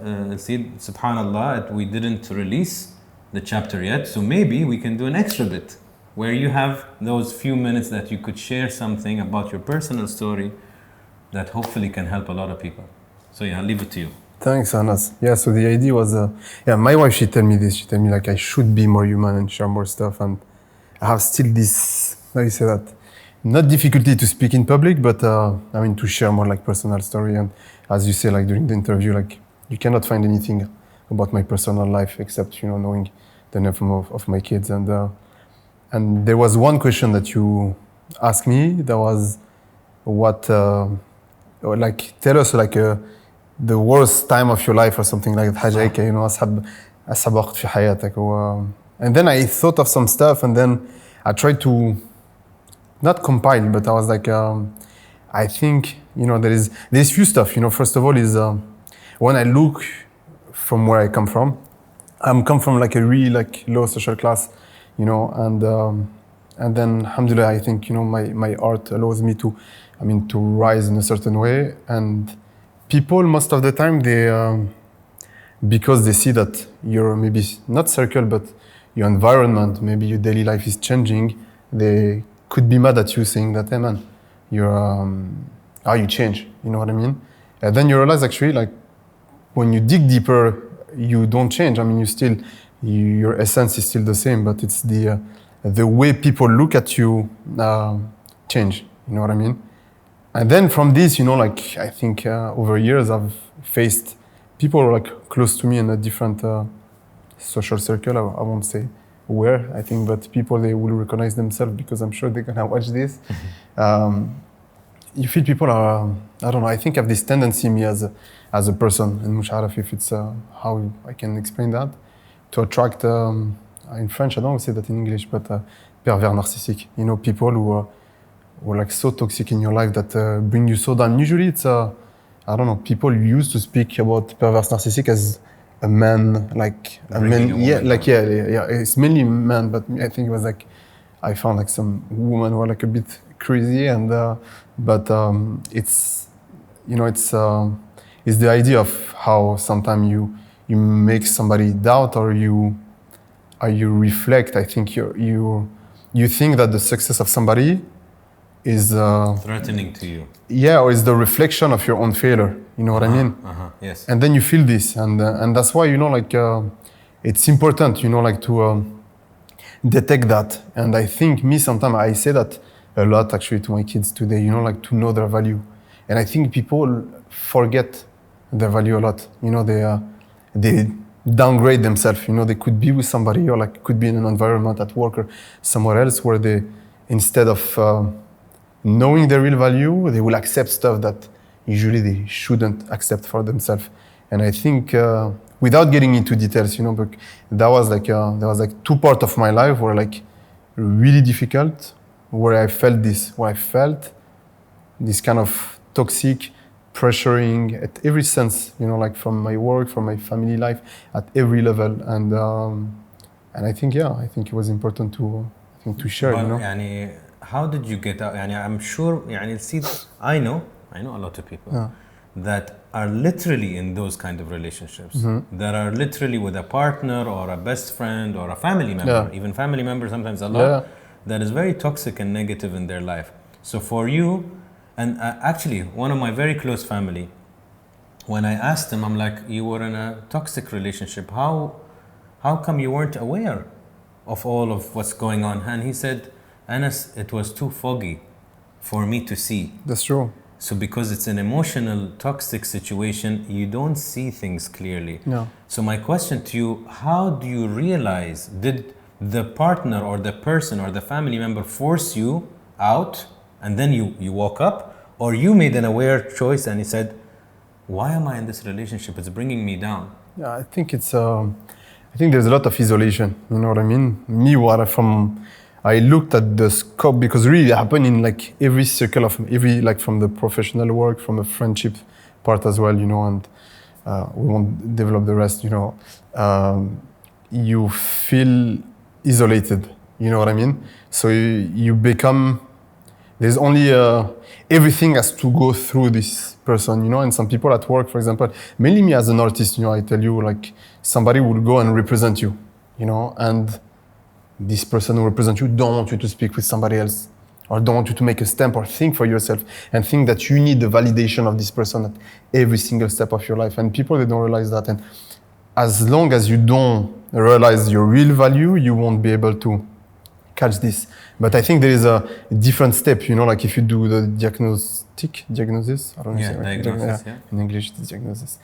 subhanallah, we didn't release the chapter yet, so maybe we can do an extra bit where you have those few minutes that you could share something about your personal story that hopefully can help a lot of people. So yeah, I'll leave it to you. Thanks, Anas. Yeah, so the idea was, my wife, she told me this. She told me like I should be more human and share more stuff. And I have still this, how do you say that? Not difficulty to speak in public, but to share more like personal story. And as you say, like during the interview, like you cannot find anything about my personal life except, knowing the name of my kids. And there was one question that you asked me. That was, what, tell us like the worst time of your life or something like that. حاجة هيك, أصعب وقت في حياتك. And then I thought of some stuff, and then I tried to not compile, but I was like, I think, there's few stuff. First of all is when I look from where I come from, come from like a really like low social class, and then alhamdulillah, I think, my art allows me to rise in a certain way. And people, most of the time, they, because they see that your maybe not circle, but your environment, maybe your daily life is changing, they could be mad at you saying that, hey man, you're, how you change, you know what I mean? And then you realize actually, like, when you dig deeper, you don't change. You still, your essence is still the same, but it's the way people look at you change, you know what I mean? And then from this, I think over years I've faced people like close to me in a different social circle. I won't say where, I think, but people, they will recognize themselves because I'm sure they're gonna watch this. You feel people are, I don't know, I think I have this tendency, me as a person, and مش عارف if it's how I can explain that, to attract, in French, I don't say that in English, but pervers narcissique. People who are like so toxic in your life that bring you so down. Usually it's, I don't know, people used to speak about perverse narcissistic as a man, like a man, it's mainly man, but I think it was like, I found like some women who were like a bit crazy, and but it's, it's the idea of how sometimes you make somebody doubt, or you reflect. I think you think that the success of somebody is threatening to you. Yeah, or is the reflection of your own failure. You know what I mean? Yes. And then you feel this, and that's why it's important, to detect that. And I think sometimes I say that a lot actually to my kids today. To know their value, and I think people forget their value a lot. They downgrade themselves. They could be with somebody, or like could be in an environment at work or somewhere else where they, instead of knowing their real value, they will accept stuff that usually they shouldn't accept for themselves. And I think, without getting into details, but there was like two parts of my life were like really difficult, where I felt this kind of toxic pressuring at every sense, like from my work, from my family life, at every level. And I think, it was important to share, But, how did you get out? I'm sure, I know a lot of people that are literally in those kind of relationships, that are literally with a partner or a best friend or a family member, even family member sometimes a lot, that is very toxic and negative in their life. So for you, and actually one of my very close family, when I asked him, I'm like, you were in a toxic relationship, how come you weren't aware of all of what's going on? And he said, Anas, it was too foggy. for me to see. That's true. So because it's an emotional, toxic situation, you don't see things clearly. No. So my question to you, how do you realize, did the partner or the person or the family member force you out and then you woke up? Or you made an aware choice and you said, why am I in this relationship? It's bringing me down. Yeah, I think it's, I think there's a lot of isolation, you know what I mean? Me, I looked at the scope because really it happened in like every circle of like from the professional work, from the friendship part as well, you know, and we won't develop the rest, you know. You feel isolated, you know what I mean? So you become, there's only, everything has to go through this person, you know, and some people at work, for example, mainly me as an artist, you know, I tell you like somebody will go and represent you, you know, and this person who represents you don't want you to speak with somebody else or don't want you to make a stamp or think for yourself and think that you need the validation of this person at every single step of your life. And people, they don't realize that. And as long as you don't realize your real value, you won't be able to catch this. But I think there is a different step, you know, like if you do the diagnosis, I don't know. Yeah, diagnosis, yeah. In English, it's diagnosis.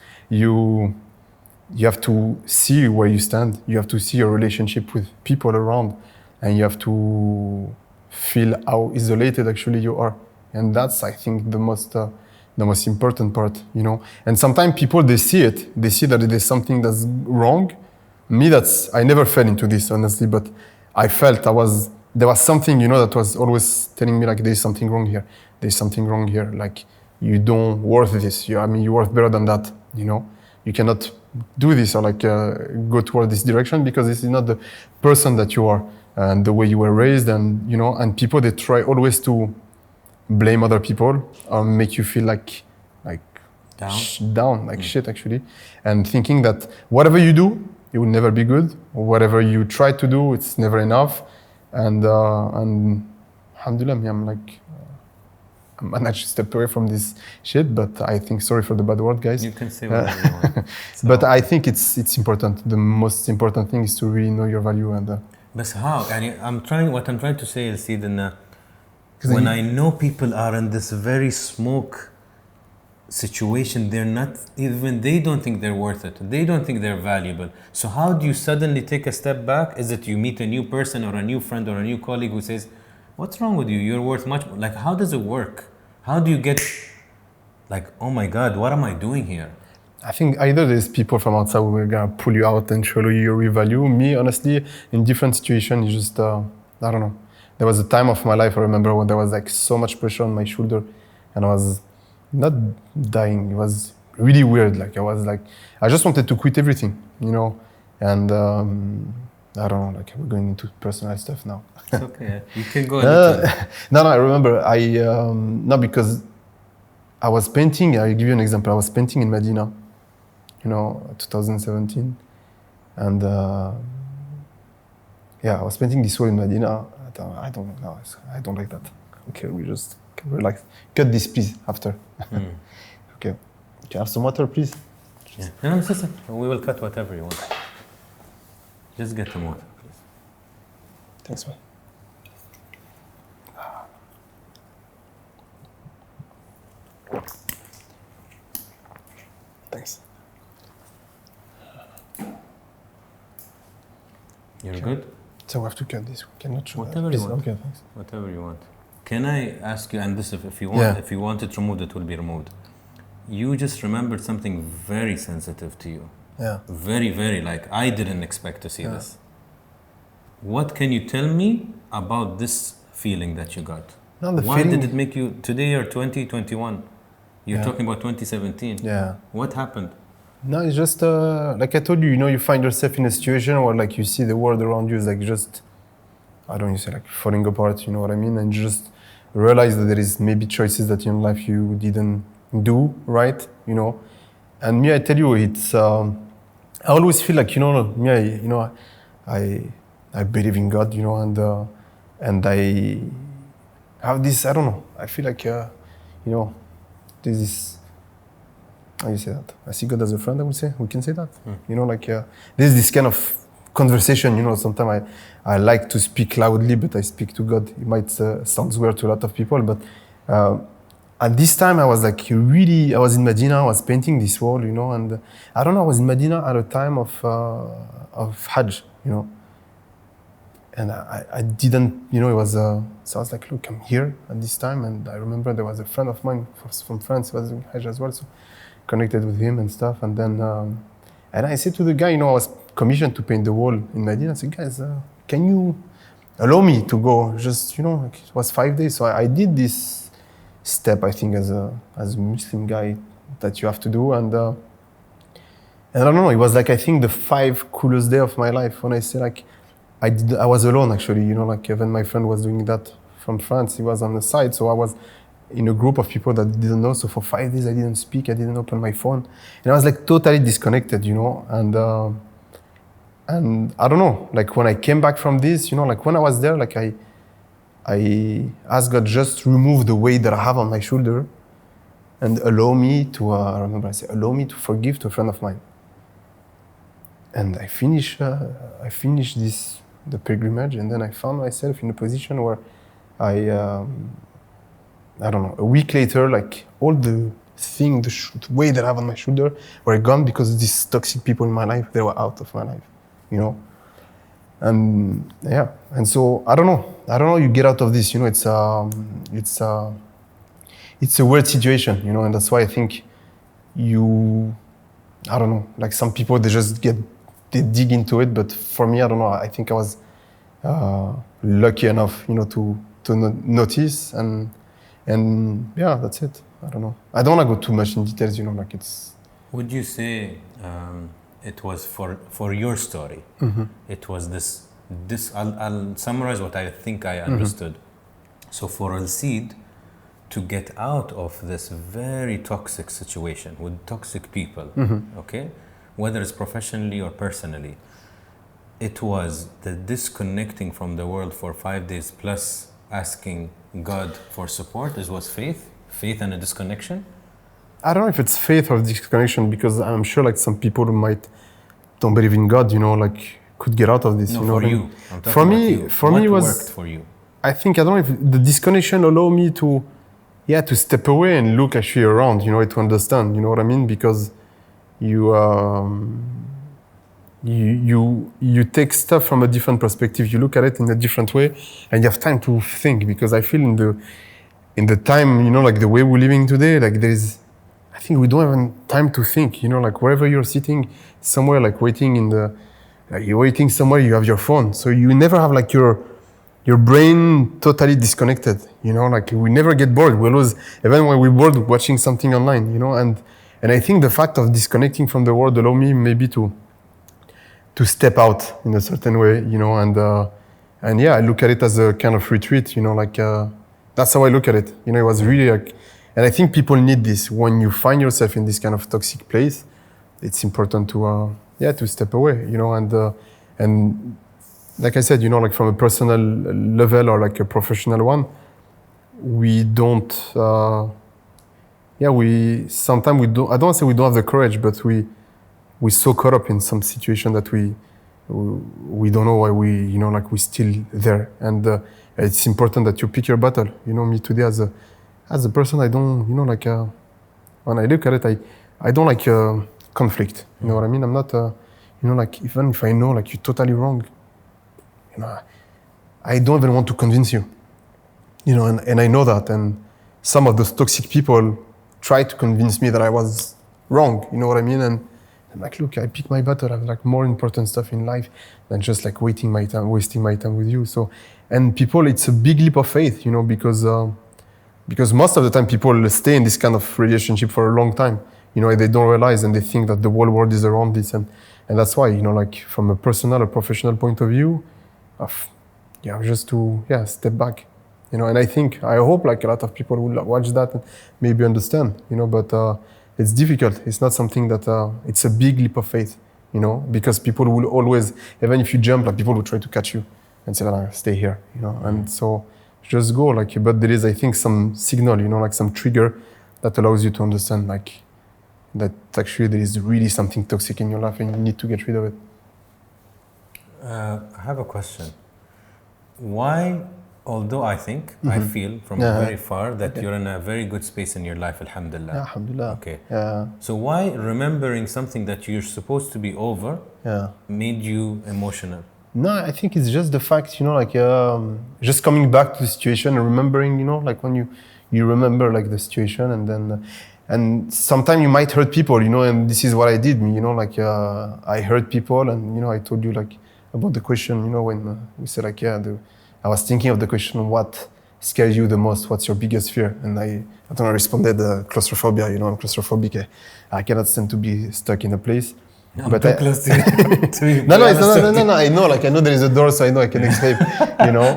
You have to see where you stand. You have to see your relationship with people around, and you have to feel how isolated actually you are. And that's, I think, the most important part, you know. And sometimes people, they see it. They see that there's something that's wrong. Me, I never fell into this, honestly, but I felt there was something, you know, that was always telling me like, there's something wrong here. There's something wrong here. Like, you don't worth this. You're worth better than that, you know. You cannot do this or like go toward this direction because this is not the person that you are and the way you were raised. And, you know, and people, they try always to blame other people or make you feel like down, like shit actually. And thinking that whatever you do, it will never be good. Or whatever you try to do, it's never enough. And alhamdulillah, I managed to step away from this shit, but I think, sorry for the bad word, guys. You can say whatever you want. So, but I think it's important. The most important thing is to really know your value. And but how? What I'm trying to say is, when I know people are in this very smoke situation, they don't think they're worth it. They don't think they're valuable. So how do you suddenly take a step back? Is it you meet a new person or a new friend or a new colleague who says, what's wrong with you? You're worth much more. Like, how does it work? How do you get like, oh my God, what am I doing here? I think either there's people from outside who are gonna pull you out and show you your real value. Me, honestly, in different situations, it's just, I don't know. There was a time of my life, I remember, when there was like so much pressure on my shoulder and I was not dying. It was really weird. Like, I just wanted to quit everything, you know? And I don't know, like we're going into personal stuff now. It's okay, you can go into No, I remember, because I was painting, I'll give you an example. I was painting in Medina, you know, 2017. And I was painting this wall in Medina. I don't like that. Okay, we just can relax. Cut this, please, after. Okay. Can you have some water, please? Yeah. No, we will cut whatever you want. Just get some water, please. Thanks, man. Thanks. You're good? So we have to cut this. We cannot show whatever that. You want. Okay, thanks. Whatever you want. Can I ask you, and this, if you want, if you want it removed, it will be removed. You just remembered something very sensitive to you. Yeah. Very, very, like, I didn't expect to see this. What can you tell me about this feeling that you got? Why did it make you, today you're 2021, you're talking about 2017. Yeah. What happened? No, it's just, like I told you, you know, you find yourself in a situation where like you see the world around you is like just, like falling apart, you know what I mean? And you just realize that there is maybe choices that in life you didn't do right, you know? And me, I tell you, it's, I always feel like, you know, me, I believe in God, you know, and I have this, I don't know, I feel like, you know, there's this, how you say that? I see God as a friend, I would say. We can say that. You know, like, there's this kind of conversation, you know, sometimes I like to speak loudly, but I speak to God. It might sound weird to a lot of people, but At this time, I was like really, I was in Medina, I was painting this wall, you know, and I don't know, I was in Medina at a time of Hajj, you know. And I didn't, you know, it was, so I was like, look, I'm here at this time. And I remember there was a friend of mine from France who was doing Hajj as well, so connected with him and stuff. And then, and I said to the guy, you know, I was commissioned to paint the wall in Medina. I said, guys, can you allow me to go? Just, you know, like it was 5 days. So I did this step, I think, as a Muslim guy that you have to do. And I don't know, it was like, I think the 5 coolest day of my life when I say like, I was alone actually, you know, like even my friend was doing that from France, he was on the side. So I was in a group of people that didn't know. So for 5 days I didn't speak, I didn't open my phone. And I was like totally disconnected, you know, and I don't know, like when I came back from this, you know, like when I was there, like I asked God just to remove the weight that I have on my shoulder and allow me to, I remember I said, allow me to forgive to a friend of mine. And I finished the pilgrimage, and then I found myself in a position where I don't know, a week later, like all the weight that I have on my shoulder were gone because these toxic people in my life, they were out of my life, you know? And yeah, and so I don't know, you get out of this, you know, it's a weird situation, you know, and that's why I think I don't know, like some people, they dig into it, but for me, I don't know, I think I was lucky enough, you know, to notice, and yeah, that's it. I don't know. I don't want to go too much in details, you know, like it's... Would you say it was for your story? Mm-hmm. It was this I'll summarize what I think I understood. Mm-hmm. So for Al-Seed to get out of this very toxic situation with toxic people, mm-hmm. okay, whether it's professionally or personally, it was the disconnecting from the world for 5 days plus asking God for support. This was faith and a disconnection? I don't know if it's faith or disconnection, because I'm sure like some people who don't believe in God, you know, like could get out of this. No, you know for you. I'm talking about you. For me, it was... What worked for you? I think, I don't know if the disconnection allowed me to step away and look actually around, you know, to understand, you know what I mean? Because you take stuff from a different perspective. You look at it in a different way, and you have time to think. Because I feel in the time, you know, like the way we're living today, like I think we don't have time to think. You know, like wherever you're sitting, somewhere, like you're waiting somewhere, you have your phone, so you never have like your brain totally disconnected. You know, like we never get bored. We always, even when we're bored, watching something online. You know, and I think the fact of disconnecting from the world allowed me maybe to step out in a certain way, you know, and yeah, I look at it as a kind of retreat, you know, like that's how I look at it. You know, it was really like, and I think people need this. When you find yourself in this kind of toxic place, it's important to step away, you know, and like I said, you know, like from a personal level or like a professional one, we don't, sometimes we don't, I don't want to say we don't have the courage, but we're so caught up in some situation that we don't know why we're still there. And it's important that you pick your battle. You know, me today as a person, I don't, you know, like, when I look at it, I don't like conflict. You know what I mean? I'm not, you know, like, even if I know, like, you're totally wrong, you know, I don't even want to convince you. You know, and I know that. And some of those toxic people try to convince me that I was wrong. You know what I mean? And I'm like, look, I pick my battle. I have like more important stuff in life than just like wasting my time with you. So, and people, it's a big leap of faith, you know, because most of the time people stay in this kind of relationship for a long time, you know, and they don't realize, and they think that the whole world is around this, and that's why, you know, like from a personal or professional point of view, just to step back, you know. And I hope like a lot of people will watch that and maybe understand, you know, but it's difficult. It's not something that, it's a big leap of faith, you know, because people will always, even if you jump, like people will try to catch you and say, stay here, you know. And so just go, like, but there is, I think, some signal, you know, like some trigger that allows you to understand, like, that actually there is really something toxic in your life and you need to get rid of it. I have a question. Why Although I think, I feel from very far that you're in a very good space in your life, alhamdulillah. Yeah, alhamdulillah. Okay. Yeah. So why remembering something that you're supposed to be over made you emotional? No, I think it's just the fact, you know, like just coming back to the situation and remembering, you know, like when you remember like the situation and then and sometimes you might hurt people, you know, and this is what I did, you know, like I hurt people and, you know, I told you like about the question, you know, when we said like, I was thinking of the question, what scares you the most? What's your biggest fear? And I don't know, I responded claustrophobia, you know, I'm claustrophobic. I cannot stand to be stuck in a place. I'm too close to you. No, I know, like I know there is a door, so I know I can escape, you know.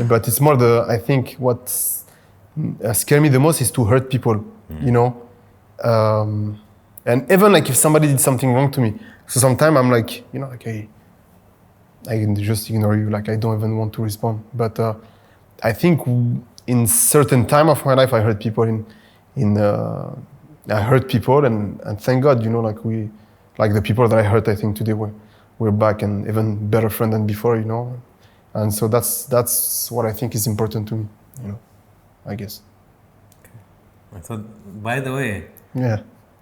But it's more I think what scares me the most is to hurt people, you know. And even like if somebody did something wrong to me, so sometimes I'm like, you know, like I can just ignore you, like I don't even want to respond. But I think in certain time of my life, I hurt people. I hurt people, and thank God, you know, like the people that I hurt, I think today we're back and even better friend than before, you know. And so that's what I think is important to me, you know, I guess. Okay. I thought, by the way, yeah,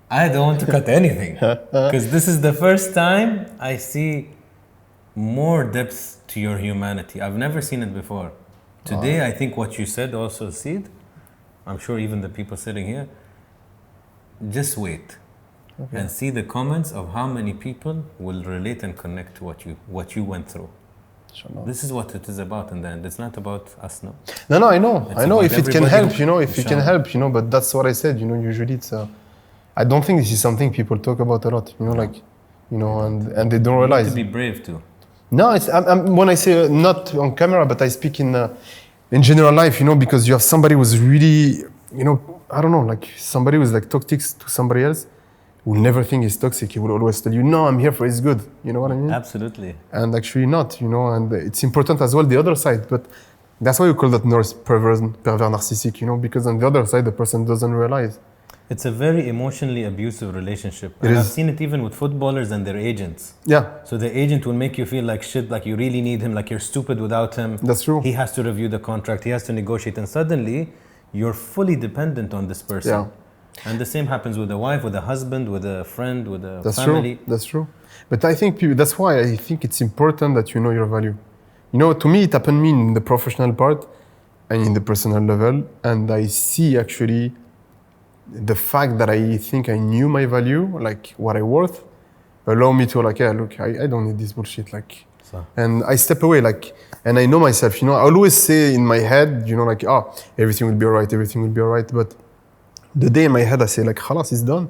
I don't want to cut anything because this is the first time I see more depth to your humanity. I've never seen it before. Today, I think what you said also, Sid, I'm sure even the people sitting here, just wait and see the comments of how many people will relate and connect to what you went through. Inshallah. This is what it is about in the end. It's not about us, no? No, I know. It's I know if it can help, you know, if Inshallah. it can help, you know, but that's what I said, you know, usually it's, I don't think this is something people talk about a lot, you know, like, you know, and they don't realize. You need to be brave too. No, it's when I say not on camera, but I speak in general life, you know, because you have somebody who's really, you know, I don't know, like somebody who's like toxic to somebody else, will never think he's toxic. He will always tell you, no, I'm here for his good. You know what I mean? Absolutely. And actually not, you know, and it's important as well, the other side. But that's why we call that pervert narcissistic, you know, because on the other side, the person doesn't realize. It's a very emotionally abusive relationship. And I've seen it even with footballers and their agents. Yeah. So the agent will make you feel like shit, like you really need him, like you're stupid without him. That's true. He has to review the contract, he has to negotiate, and suddenly you're fully dependent on this person. Yeah. And the same happens with a wife, with a husband, with a friend, with a That's family. True. That's true. But I think that's why I think it's important that you know your value. You know, to me, it happened to me in the professional part and in the personal level. And I see actually the fact that I think I knew my value, like what I worth, allow me to like, yeah, look, I don't need this bullshit. Like, and I step away, like, and I know myself, you know, I always say in my head, you know, like, everything will be all right, everything will be all right. But the day in my head, I say like, khalas, it's done.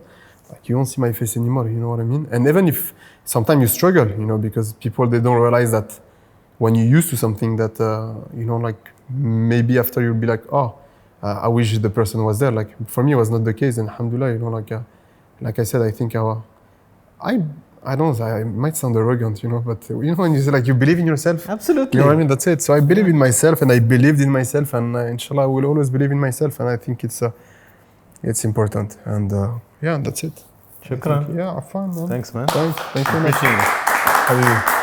Like, you won't see my face anymore, you know what I mean? And even if sometimes you struggle, you know, because people, they don't realize that when you're used to something that, you know, like maybe after you'll be like, I wish the person was there. Like for me, it was not the case. And alhamdulillah, you know, like I said, I think I don't know, I might sound arrogant, you know, but you know, when you say like you believe in yourself. Absolutely. You know what I mean? That's it. So I believe in myself and I believed in myself and inshallah, I will always believe in myself. And I think it's important. And yeah, that's it. Shukran. Yeah, fun, man. Thanks, man. Thanks very much. Appreciate it. How are you?